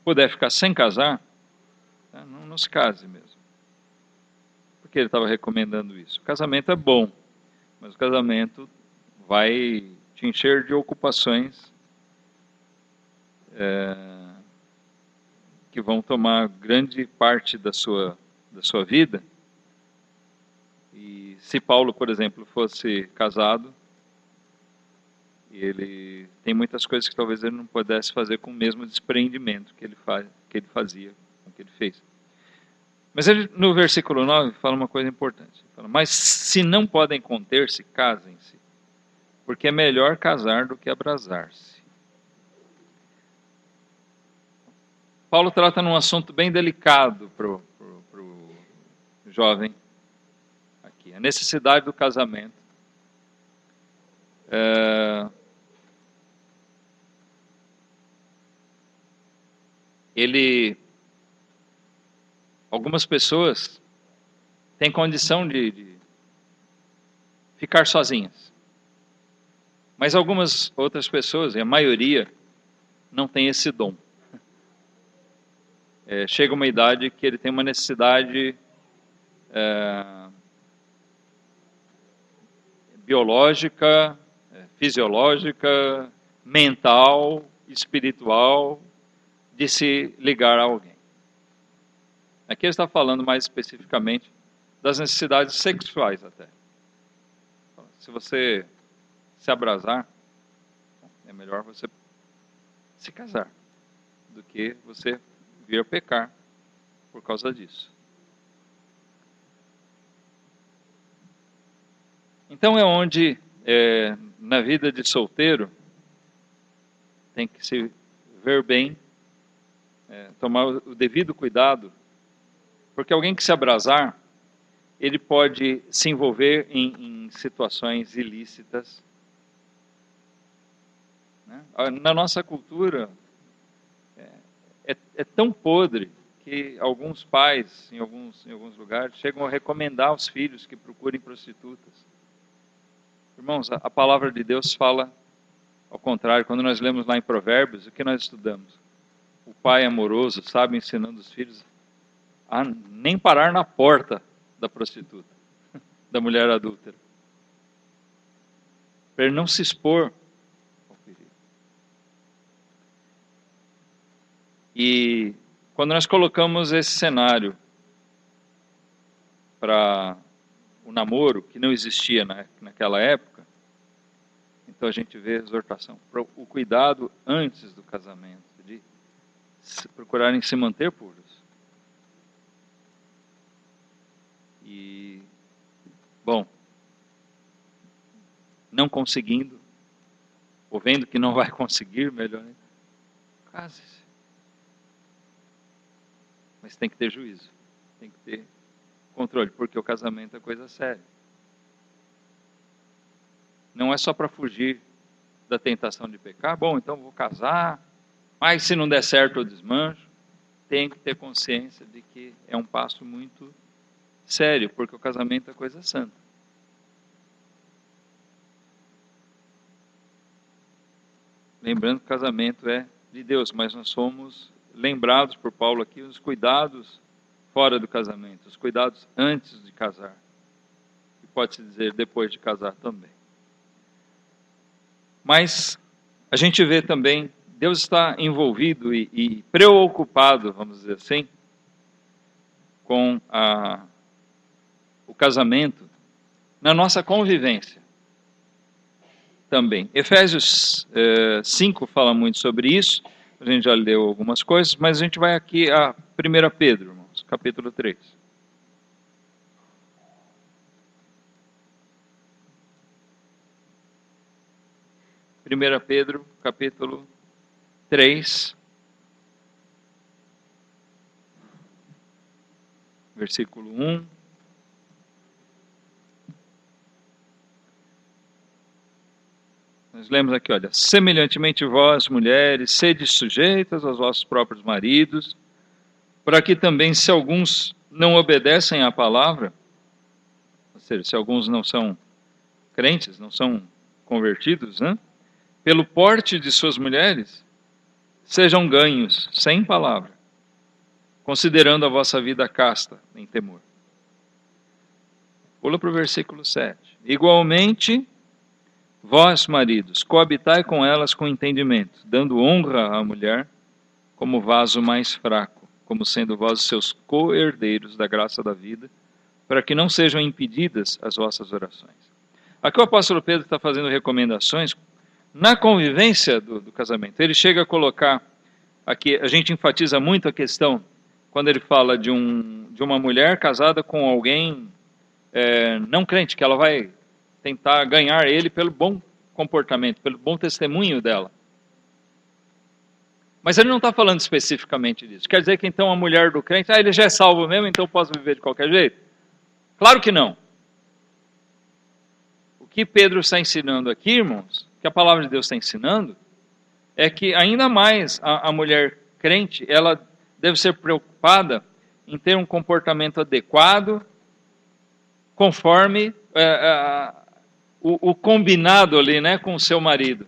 puder ficar sem casar, não se case mesmo. Porque ele estava recomendando isso. O casamento é bom, mas o casamento vai te encher de ocupações que vão tomar grande parte da sua vida. E se Paulo, por exemplo, fosse casado, ele tem muitas coisas que talvez ele não pudesse fazer com o mesmo desprendimento que ele fazia, com o que ele fez. Mas ele, no versículo 9, fala uma coisa importante. Ele fala, mas se não podem conter-se, casem-se, porque é melhor casar do que abrasar-se. Paulo trata num assunto bem delicado para o jovem aqui, a necessidade do casamento. Algumas pessoas têm condição de ficar sozinhas, mas algumas outras pessoas, e a maioria, não tem esse dom. Chega uma idade que ele tem uma necessidade biológica, fisiológica, mental, espiritual, de se ligar a alguém. Aqui ele está falando mais especificamente das necessidades sexuais até. Se você se abrasar, é melhor você se casar do que você vir a pecar por causa disso. Então é onde, na vida de solteiro, tem que se ver bem, tomar o devido cuidado, porque alguém que se abrasar, ele pode se envolver em situações ilícitas. Né? Na nossa cultura, é tão podre que alguns pais, em alguns lugares, chegam a recomendar aos filhos que procurem prostitutas. Irmãos, a palavra de Deus fala ao contrário. Quando nós lemos lá em Provérbios, o que nós estudamos? O pai amoroso sabe ensinando os filhos a nem parar na porta da prostituta, da mulher adúltera, para ele não se expor ao perigo. E quando nós colocamos esse cenário para o namoro, que não existia naquela época, então a gente vê a exortação para o cuidado antes do casamento, de procurarem se manter puros. E, bom, não conseguindo, ou vendo que não vai conseguir, melhor, case-se. Mas tem que ter juízo, tem que ter controle, porque o casamento é coisa séria. Não é só para fugir da tentação de pecar. Bom, então vou casar, mas se não der certo eu desmancho. Tem que ter consciência de que é um passo muito sério, porque o casamento é coisa santa. Lembrando que o casamento é de Deus, mas nós somos lembrados por Paulo aqui os cuidados fora do casamento, os cuidados antes de casar, e pode-se dizer depois de casar também. Mas a gente vê também, Deus está envolvido e preocupado, vamos dizer assim, com o casamento na nossa convivência também. Efésios 5 fala muito sobre isso, a gente já leu algumas coisas, mas a gente vai aqui a 1 Pedro, irmãos, capítulo 3. Primeira Pedro, capítulo 3, versículo 1. Nós lemos aqui, olha, semelhantemente vós, mulheres, sede sujeitas aos vossos próprios maridos, para que também, se alguns não obedecem à palavra, ou seja, se alguns não são crentes, não são convertidos, né? Pelo porte de suas mulheres, sejam ganhos, sem palavra, considerando a vossa vida casta, em temor. Pula para o versículo 7. Igualmente, vós, maridos, coabitai com elas com entendimento, dando honra à mulher como vaso mais fraco, como sendo vós seus co-herdeiros da graça da vida, para que não sejam impedidas as vossas orações. Aqui o apóstolo Pedro está fazendo recomendações na convivência do casamento. Ele chega a colocar, aqui a gente enfatiza muito a questão, quando ele fala de uma mulher casada com alguém não crente, que ela vai tentar ganhar ele pelo bom comportamento, pelo bom testemunho dela. Mas ele não está falando especificamente disso. Quer dizer que então a mulher do crente, ele já é salvo mesmo, então eu posso viver de qualquer jeito? Claro que não. O que Pedro está ensinando aqui, irmãos, que a palavra de Deus está ensinando, é que ainda mais a mulher crente, ela deve ser preocupada em ter um comportamento adequado, conforme o combinado ali, né, com o seu marido.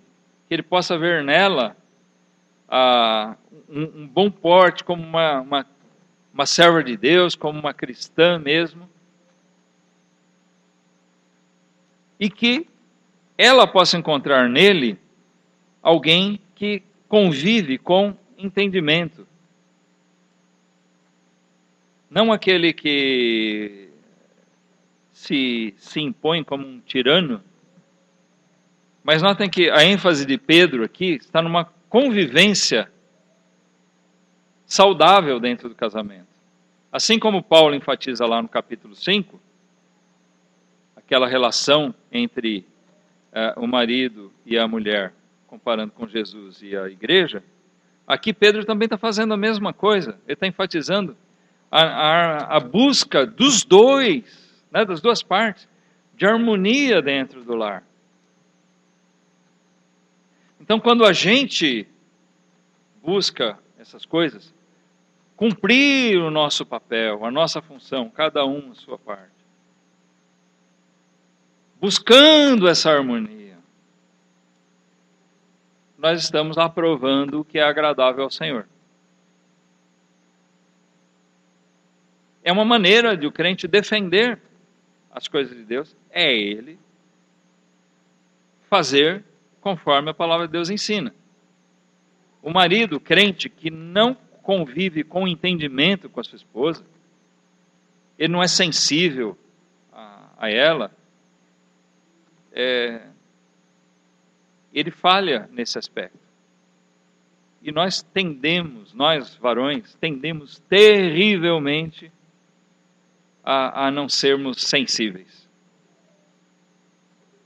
Que ele possa ver nela um bom porte, como uma serva de Deus, como uma cristã mesmo. E que ela possa encontrar nele alguém que convive com entendimento. Não aquele que se impõe como um tirano, mas notem que a ênfase de Pedro aqui está numa convivência saudável dentro do casamento. Assim como Paulo enfatiza lá no capítulo 5, aquela relação entre o marido e a mulher, comparando com Jesus e a igreja, aqui Pedro também está fazendo a mesma coisa. Ele está enfatizando a busca dos dois né, das duas partes, de harmonia dentro do lar. Então, quando a gente busca essas coisas, cumprir o nosso papel, a nossa função, cada um a sua parte, buscando essa harmonia, nós estamos aprovando o que é agradável ao Senhor. É uma maneira de o crente defender as coisas de Deus, é ele fazer conforme a palavra de Deus ensina. O marido crente que não convive com entendimento com a sua esposa, ele não é sensível a ela, ele falha nesse aspecto. E nós varões, tendemos terrivelmente a não sermos sensíveis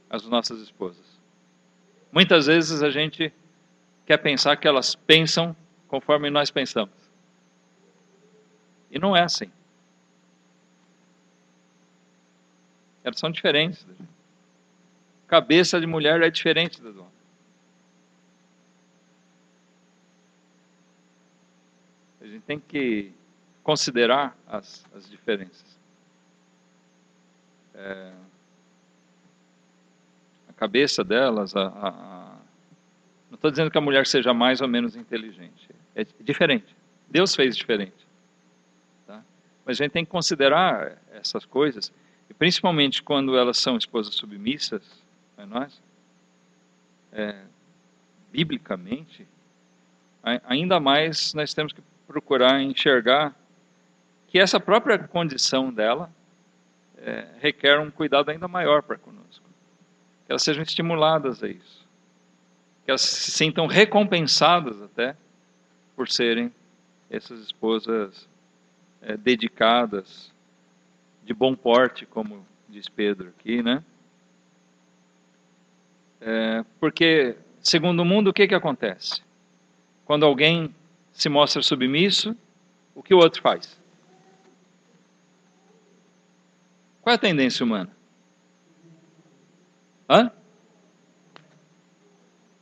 às nossas esposas. Muitas vezes a gente quer pensar que elas pensam conforme nós pensamos. E não é assim. Elas são diferentes. Cabeça de mulher é diferente da do homem. A gente tem que considerar as diferenças. A cabeça delas, não estou dizendo que a mulher seja mais ou menos inteligente. É diferente. Deus fez diferente. Tá? Mas a gente tem que considerar essas coisas, e principalmente quando elas são esposas submissas, não é nós? Biblicamente, ainda mais nós temos que procurar enxergar que essa própria condição dela requer um cuidado ainda maior para conosco. Que elas sejam estimuladas a isso. Que elas se sintam recompensadas até por serem essas esposas dedicadas, de bom porte, como diz Pedro aqui, né? Porque, segundo o mundo, o que acontece? Quando alguém se mostra submisso, o que o outro faz? Qual é a tendência humana?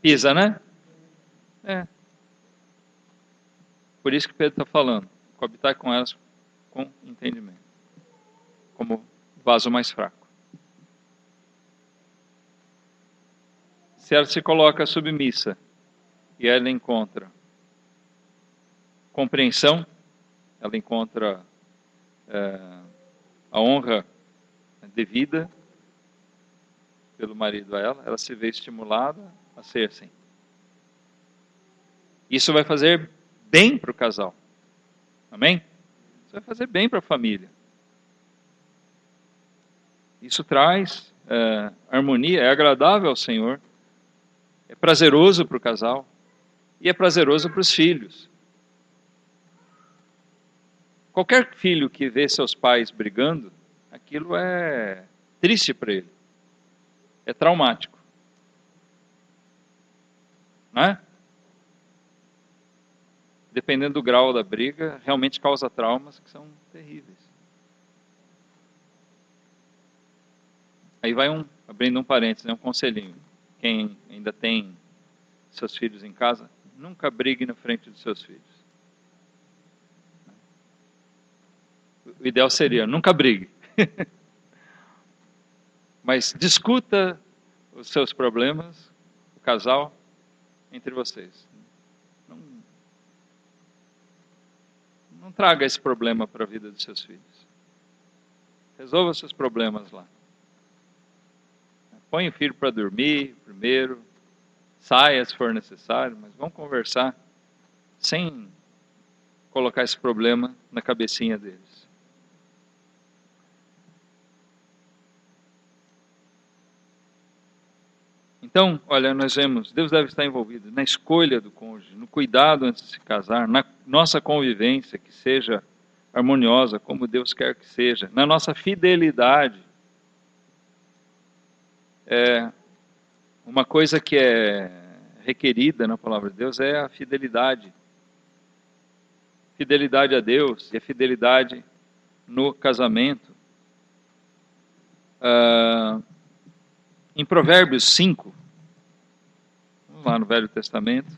Pisa, né? Por isso que Pedro está falando, coabitar com elas com entendimento, como vaso mais fraco. Se ela se coloca submissa e ela encontra compreensão, ela encontra a honra devida pelo marido a ela se vê estimulada a ser assim. Isso vai fazer bem para o casal. Amém? Isso vai fazer bem para a família. Isso traz harmonia, é agradável ao Senhor, é prazeroso para o casal e é prazeroso para os filhos. Qualquer filho que vê seus pais brigando, aquilo é triste para ele. É traumático. Não é? Dependendo do grau da briga, realmente causa traumas que são terríveis. Aí vai abrindo um parênteses, um conselhinho. Quem ainda tem seus filhos em casa, nunca brigue na frente dos seus filhos. O ideal seria, nunca brigue. Mas discuta os seus problemas, o casal, entre vocês. Não traga esse problema para a vida dos seus filhos. Resolva seus problemas lá. Põe o filho para dormir primeiro, saia se for necessário, mas vamos conversar sem colocar esse problema na cabecinha deles. Então, olha, nós vemos, Deus deve estar envolvido na escolha do cônjuge, no cuidado antes de se casar, na nossa convivência, que seja harmoniosa, como Deus quer que seja, na nossa fidelidade. Uma coisa que é requerida na palavra de Deus é a fidelidade. Fidelidade a Deus e a fidelidade no casamento. Em Provérbios 5, vamos lá no Velho Testamento.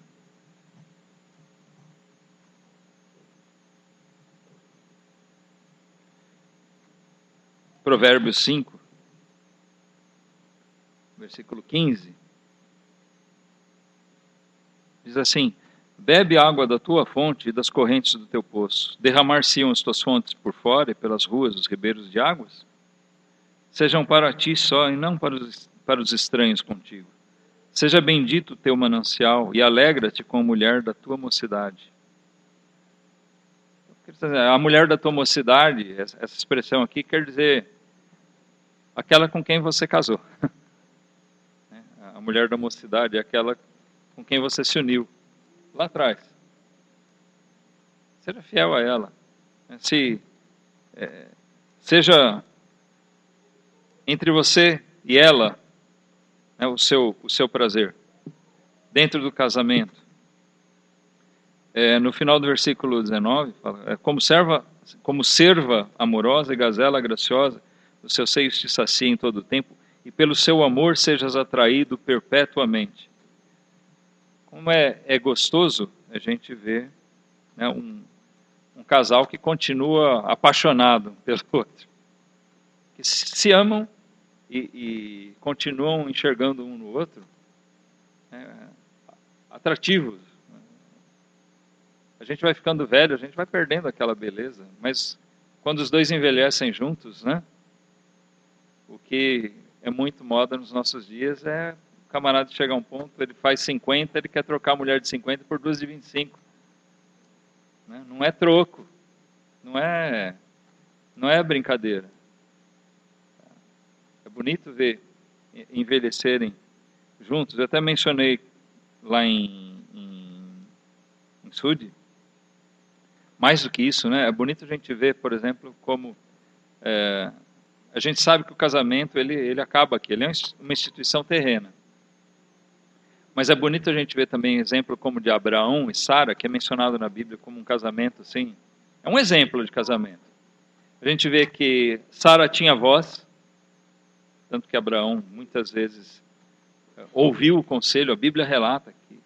Provérbios 5, versículo 15. Diz assim: bebe água da tua fonte e das correntes do teu poço. Derramar-se-ão as tuas fontes por fora e pelas ruas os ribeiros de águas? Sejam para ti só e não para os estranhos contigo. Seja bendito o teu manancial e alegra-te com a mulher da tua mocidade. A mulher da tua mocidade, essa expressão aqui quer dizer aquela com quem você casou. A mulher da mocidade é aquela com quem você se uniu lá atrás. Seja fiel a ela. Seja entre você e ela, o seu prazer, dentro do casamento. No final do versículo 19, fala, como serva amorosa e gazela graciosa, os seus seios te saciem todo o tempo, e pelo seu amor sejas atraído perpetuamente. Como é gostoso a gente ver, né, um casal que continua apaixonado pelo outro, que se amam e continuam enxergando um no outro, atrativos. A gente vai ficando velho, a gente vai perdendo aquela beleza, mas quando os dois envelhecem juntos, né, o que é muito moda nos nossos dias é o camarada chegar a um ponto, ele faz 50, ele quer trocar a mulher de 50 por duas de 25. Né? Não é troco, não é brincadeira. É bonito ver envelhecerem juntos. Eu até mencionei lá em Sud, mais do que isso, né? É bonito a gente ver, por exemplo, como a gente sabe que o casamento ele acaba aqui, ele é uma instituição terrena. Mas é bonito a gente ver também exemplo como de Abraão e Sara, que é mencionado na Bíblia como um casamento assim. É um exemplo de casamento. A gente vê que Sara tinha voz, tanto que Abraão muitas vezes ouviu o conselho, a Bíblia relata que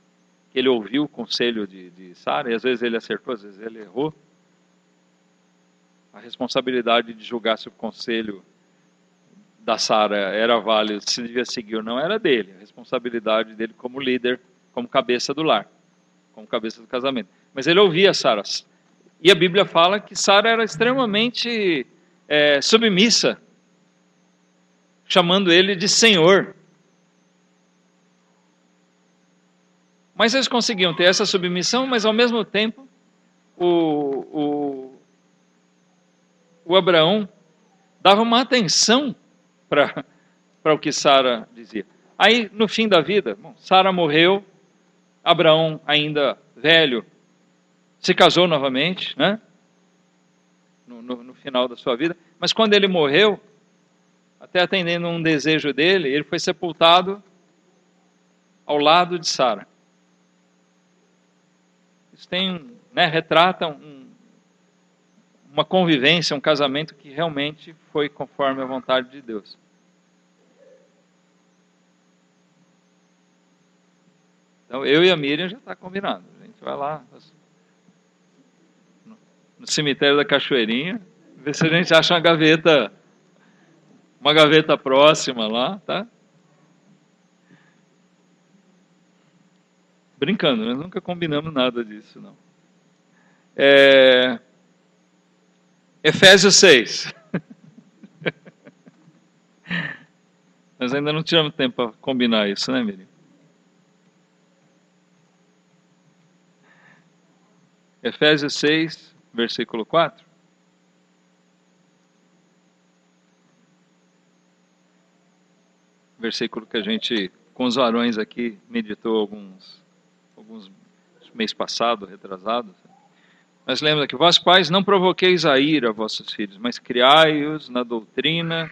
ele ouviu o conselho de Sara, e às vezes ele acertou, às vezes ele errou. A responsabilidade de julgar se o conselho da Sara era válido, se devia seguir ou não, era dele. A responsabilidade dele como líder, como cabeça do lar, como cabeça do casamento. Mas ele ouvia Sara. E a Bíblia fala que Sara era extremamente submissa, chamando ele de Senhor. Mas eles conseguiam ter essa submissão, mas ao mesmo tempo o Abraão dava uma atenção para o que Sara dizia. Aí, no fim da vida, Sara morreu, Abraão, ainda velho, se casou novamente, né? No final da sua vida. Mas quando ele morreu, até atendendo um desejo dele, ele foi sepultado ao lado de Sara. Isso retrata uma convivência, um casamento que realmente foi conforme a vontade de Deus. Então, eu e a Miriam já está combinado. A gente vai lá no cemitério da Cachoeirinha, ver se a gente acha uma gaveta próxima lá, tá? Brincando, nós nunca combinamos nada disso, não. Efésios 6. Nós ainda não tivemos tempo para combinar isso, né, Miriam? Efésios 6, versículo 4. Versículo que a gente, com os varões aqui, meditou alguns mês passado, retrasado. Mas lembra que vós pais não provoqueis a ira a vossos filhos, mas criai-os na doutrina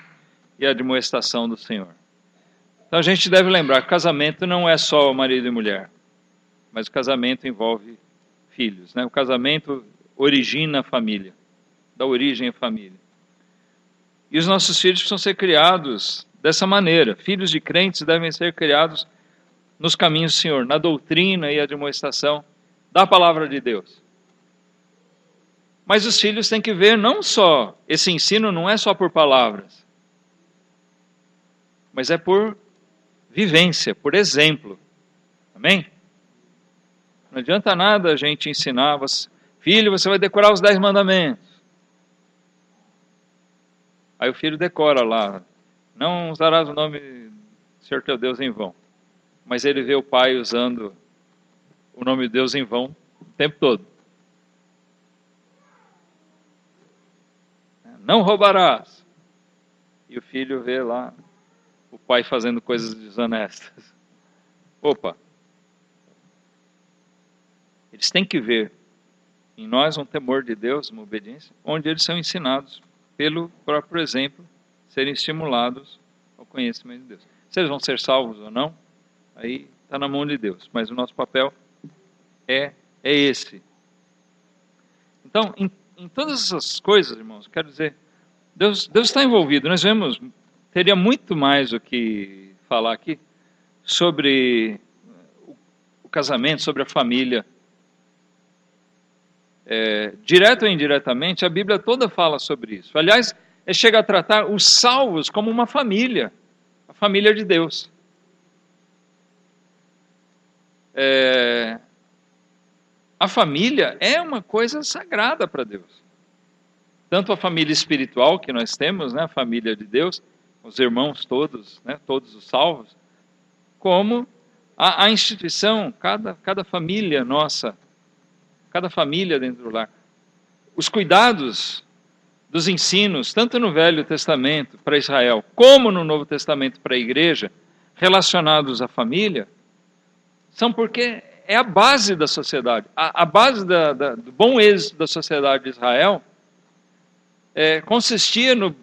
e admoestação do Senhor. Então a gente deve lembrar que o casamento não é só o marido e mulher, mas o casamento envolve filhos, né? O casamento origina a família, dá origem à família. E os nossos filhos precisam ser criados dessa maneira. Filhos de crentes devem ser criados nos caminhos do Senhor, na doutrina e admoestação da palavra de Deus. Mas os filhos têm que ver não só, esse ensino não é só por palavras, mas é por vivência, por exemplo. Amém? Não adianta nada a gente ensinar, filho, você vai decorar os 10 mandamentos. Aí o filho decora lá, não usarás o nome do Senhor teu Deus em vão. Mas ele vê o pai usando o nome de Deus em vão o tempo todo. Não roubarás. E o filho vê lá o pai fazendo coisas desonestas. Opa! Eles têm que ver em nós um temor de Deus, uma obediência, onde eles são ensinados pelo próprio exemplo, serem estimulados ao conhecimento de Deus. Se eles vão ser salvos ou não, aí está na mão de Deus. Mas o nosso papel é esse. Então, em todas essas coisas, irmãos, quero dizer, Deus está envolvido. Nós vemos, teria muito mais o que falar aqui sobre o casamento, sobre a família. Direto ou indiretamente, a Bíblia toda fala sobre isso. Aliás, chega a tratar os salvos como uma família, a família de Deus. A família é uma coisa sagrada para Deus. Tanto a família espiritual que nós temos, né, a família de Deus, os irmãos todos, né, todos os salvos, como a instituição, cada família nossa, cada família dentro do lar. Os cuidados dos ensinos, tanto no Velho Testamento para Israel, como no Novo Testamento para a igreja, relacionados à família, são porque é a base da sociedade. A base do bom êxito da sociedade de Israel consistia no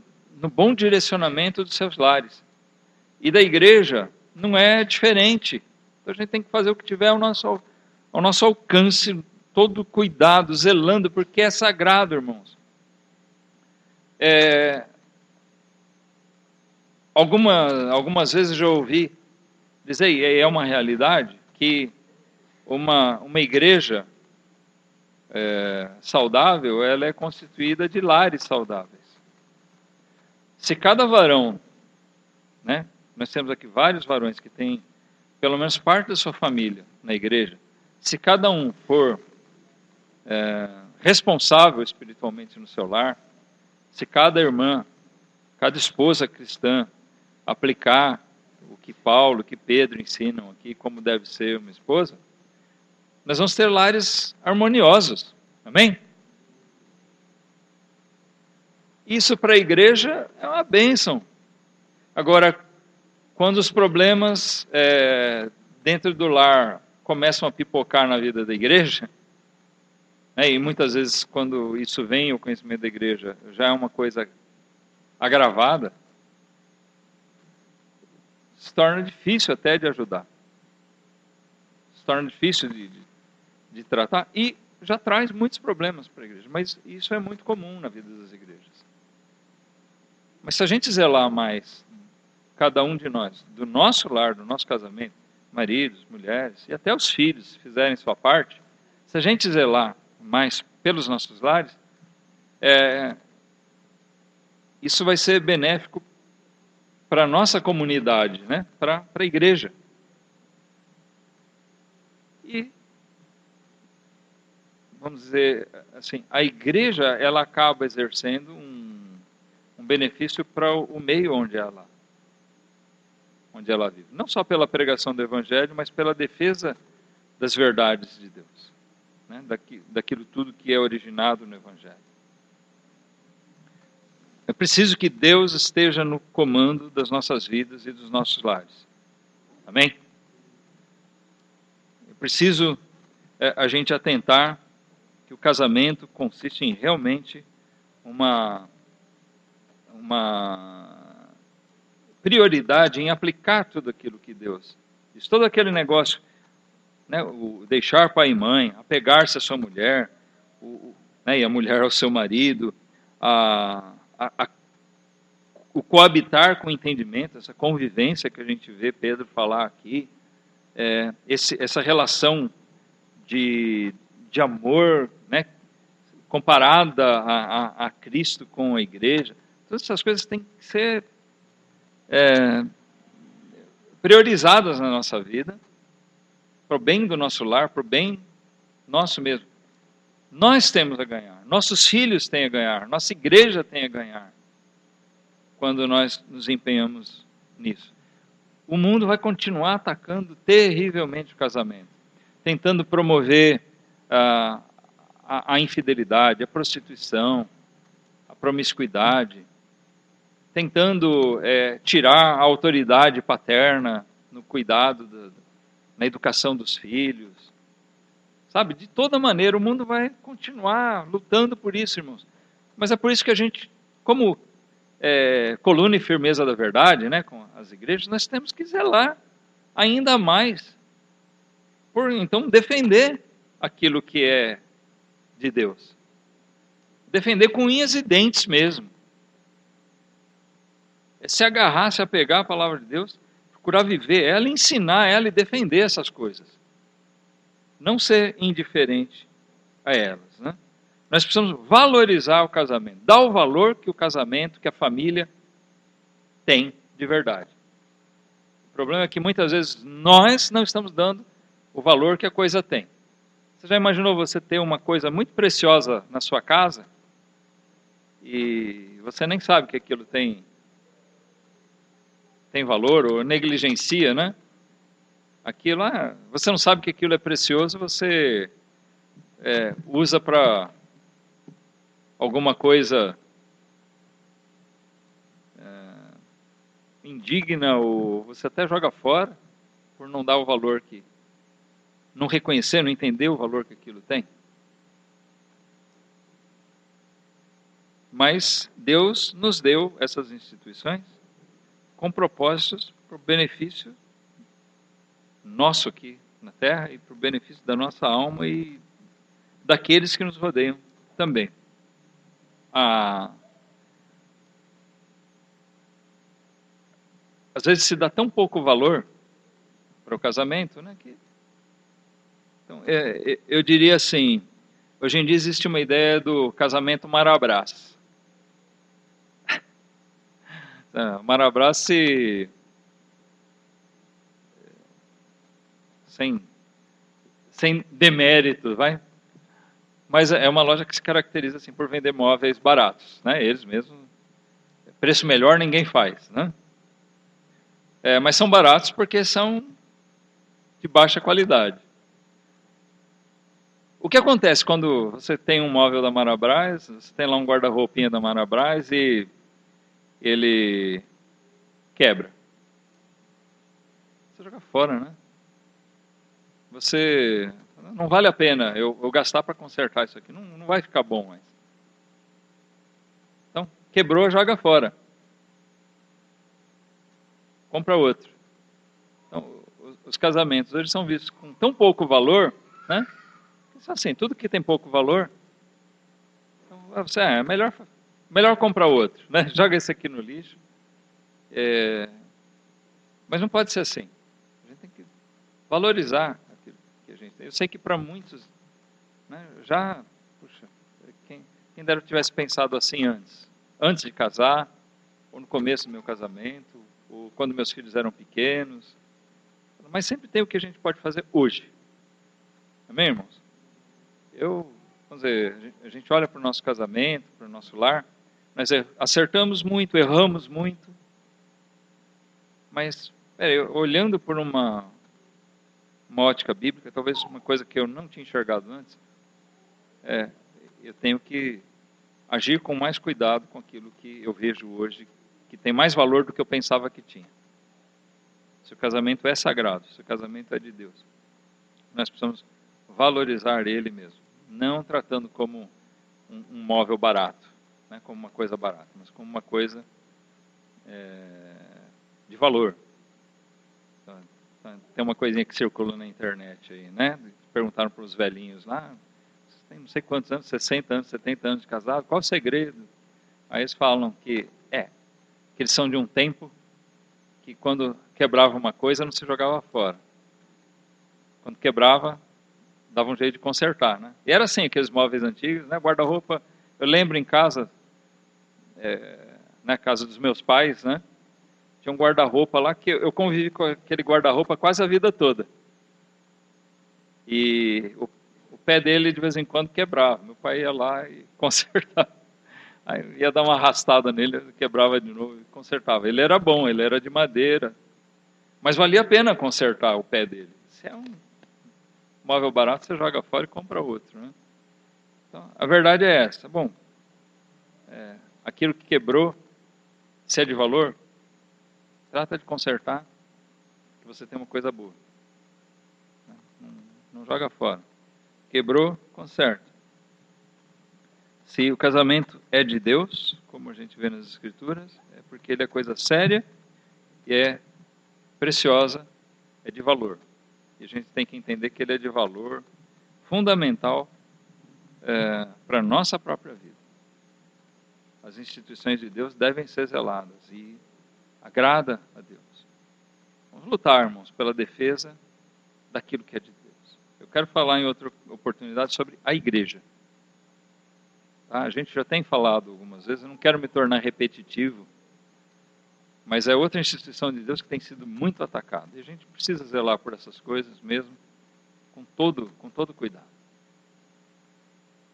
bom direcionamento dos seus lares. E da igreja não é diferente. Então a gente tem que fazer o que tiver ao nosso alcance, todo cuidado, zelando, porque é sagrado, irmãos. Algumas vezes eu já ouvi dizer, é uma realidade, que uma igreja saudável, ela é constituída de lares saudáveis. Se cada varão, né, nós temos aqui vários varões que têm pelo menos parte da sua família na igreja, se cada um for responsável espiritualmente no seu lar, se cada irmã, cada esposa cristã aplicar o que Paulo, o que Pedro ensinam aqui, como deve ser uma esposa, nós vamos ter lares harmoniosos. Amém? Isso para a igreja é uma bênção. Agora, quando os problemas dentro do lar começam a pipocar na vida da igreja, e muitas vezes quando isso vem ao conhecimento da igreja, já é uma coisa agravada, se torna difícil até de ajudar. Se torna difícil de tratar e já traz muitos problemas para a igreja. Mas isso é muito comum na vida das igrejas. Mas se a gente zelar mais, cada um de nós, do nosso lar, do nosso casamento, maridos, mulheres e até os filhos, se fizerem sua parte, se a gente zelar mais pelos nossos lares, isso vai ser benéfico para a nossa comunidade, né? Para a igreja. E, vamos dizer assim, a igreja ela acaba exercendo um benefício para o meio onde ela vive. Não só pela pregação do Evangelho, mas pela defesa das verdades de Deus, né? Daquilo tudo que é originado no Evangelho. É preciso que Deus esteja no comando das nossas vidas e dos nossos lares. Amém? É preciso a gente atentar que o casamento consiste em realmente uma prioridade em aplicar tudo aquilo que Deus diz. Todo aquele negócio, né, o deixar pai e mãe, apegar-se à sua mulher, né, e a mulher ao seu marido, o coabitar com entendimento, essa convivência que a gente vê Pedro falar aqui, essa relação de amor, né, comparada a Cristo com a igreja, todas essas coisas têm que ser priorizadas na nossa vida, para o bem do nosso lar, para o bem nosso mesmo. Nós temos a ganhar, nossos filhos têm a ganhar, nossa igreja tem a ganhar, quando nós nos empenhamos nisso. O mundo vai continuar atacando terrivelmente o casamento, tentando promover a infidelidade, a prostituição, a promiscuidade, tentando tirar a autoridade paterna no cuidado, na educação dos filhos. Sabe, de toda maneira o mundo vai continuar lutando por isso, irmãos. Mas é por isso que a gente, como coluna e firmeza da verdade, né, com as igrejas, nós temos que zelar ainda mais por, então, defender aquilo que é de Deus. Defender com unhas e dentes mesmo. Se agarrar, se apegar à palavra de Deus, procurar viver ela, ensinar ela e defender essas coisas. Não ser indiferente a elas, né? Nós precisamos valorizar o casamento, dar o valor que o casamento, que a família tem de verdade. O problema é que muitas vezes nós não estamos dando o valor que a coisa tem. Você já imaginou você ter uma coisa muito preciosa na sua casa e você nem sabe que aquilo tem valor ou negligencia, né? Aquilo, você não sabe que aquilo é precioso, você usa para alguma coisa indigna, ou você até joga fora por não dar o valor que, não reconhecer, não entender o valor que aquilo tem. Mas Deus nos deu essas instituições com propósitos para o benefício nosso aqui na Terra e para o benefício da nossa alma e daqueles que nos rodeiam também. Às vezes se dá tão pouco valor para o casamento, né, que então, eu diria assim, hoje em dia existe uma ideia do casamento Marabras. Marabras sem demérito, vai? Mas é uma loja que se caracteriza assim por vender móveis baratos, né? Eles mesmos, preço melhor ninguém faz, né? Mas são baratos porque são de baixa qualidade. O que acontece quando você tem um móvel da Marabras, você tem lá um guarda-roupinha da Marabras e ele quebra? Você joga fora, né? Você, não vale a pena eu gastar para consertar isso aqui, não vai ficar bom mais. Então, quebrou, joga fora. Compra outro. Então, os casamentos hoje são vistos com tão pouco valor, né? Assim, tudo que tem pouco valor, então, você, é melhor comprar outro, né? Joga esse aqui no lixo. Mas não pode ser assim. A gente tem que valorizar aquilo que a gente tem. Eu sei que para muitos, né, quem dera tivesse pensado assim antes de casar, ou no começo do meu casamento, ou quando meus filhos eram pequenos. Mas sempre tem o que a gente pode fazer hoje. Amém, irmãos? Vamos dizer, a gente olha para o nosso casamento, para o nosso lar, nós acertamos muito, erramos muito, mas olhando por uma ótica bíblica, talvez uma coisa que eu não tinha enxergado antes, eu tenho que agir com mais cuidado com aquilo que eu vejo hoje, que tem mais valor do que eu pensava que tinha. Se o casamento é sagrado, se o casamento é de Deus, nós precisamos valorizar ele mesmo, não tratando como um móvel barato, né, como uma coisa barata, mas como uma coisa de valor. Então, tem uma coisinha que circula na internet aí, né? Perguntaram para os velhinhos lá, vocês têm não sei quantos anos, 60 anos, 70 anos de casado, qual o segredo? Aí eles falam que que eles são de um tempo que quando quebrava uma coisa não se jogava fora. Quando quebrava, dava um jeito de consertar, né? E era assim, aqueles móveis antigos, né? Guarda-roupa, eu lembro em casa, na casa dos meus pais, né? Tinha um guarda-roupa lá que eu convivi com aquele guarda-roupa quase a vida toda. E o pé dele de vez em quando quebrava. Meu pai ia lá e consertava. Aí ia dar uma arrastada nele, quebrava de novo e consertava. Ele era bom, ele era de madeira. Mas valia a pena consertar o pé dele. Se é um móvel barato, você joga fora e compra outro, né? Então, a verdade é essa. Bom, aquilo que quebrou, se é de valor, trata de consertar, que você tem uma coisa boa. Não joga fora. Quebrou, conserta. Se o casamento é de Deus, como a gente vê nas Escrituras, é porque ele é coisa séria e é preciosa, é de valor. E a gente tem que entender que ele é de valor fundamental para a nossa própria vida. As instituições de Deus devem ser zeladas e agrada a Deus. Vamos lutar, irmãos, pela defesa daquilo que é de Deus. Eu quero falar em outra oportunidade sobre a igreja. Tá? A gente já tem falado algumas vezes, eu não quero me tornar repetitivo, mas é outra instituição de Deus que tem sido muito atacada. E a gente precisa zelar por essas coisas mesmo, com todo cuidado.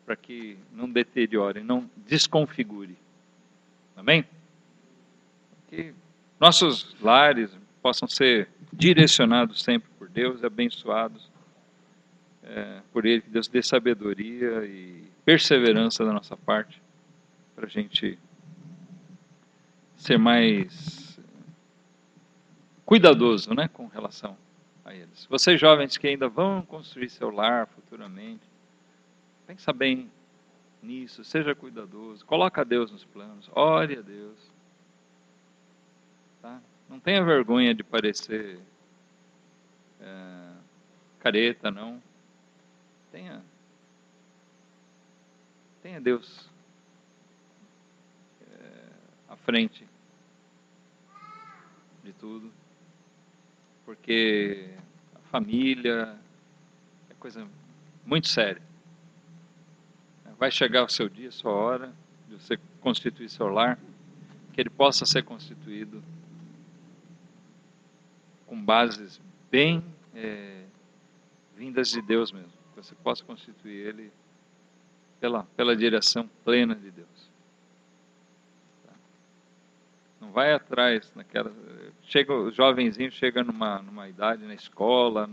Para que não deteriore, não desconfigure. Amém? Que nossos lares possam ser direcionados sempre por Deus, abençoados por Ele, que Deus dê sabedoria e perseverança da nossa parte, para a gente ser mais cuidadoso, né, com relação a eles. Vocês jovens que ainda vão construir seu lar futuramente, pensa bem nisso, seja cuidadoso, coloca Deus nos planos, ore a Deus. Tá? Não tenha vergonha de parecer careta, não. Tenha Deus à frente de tudo, porque a família é coisa muito séria. Vai chegar o seu dia, a sua hora de você constituir seu lar, que ele possa ser constituído com bases bem vindas de Deus mesmo, que você possa constituir ele pela direção plena de Deus. Tá? Não vai atrás naquela... o jovenzinho chega numa idade, na escola,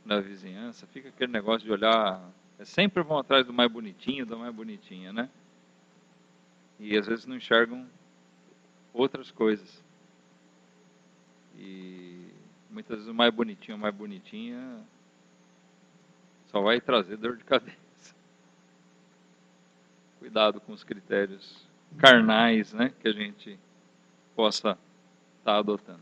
na vizinhança, fica aquele negócio de olhar... sempre vão atrás do mais bonitinho, da mais bonitinha, né? E às vezes não enxergam outras coisas. E muitas vezes o mais bonitinho, a mais bonitinha, só vai trazer dor de cabeça. Cuidado com os critérios carnais, né, que a gente possa estar adotando.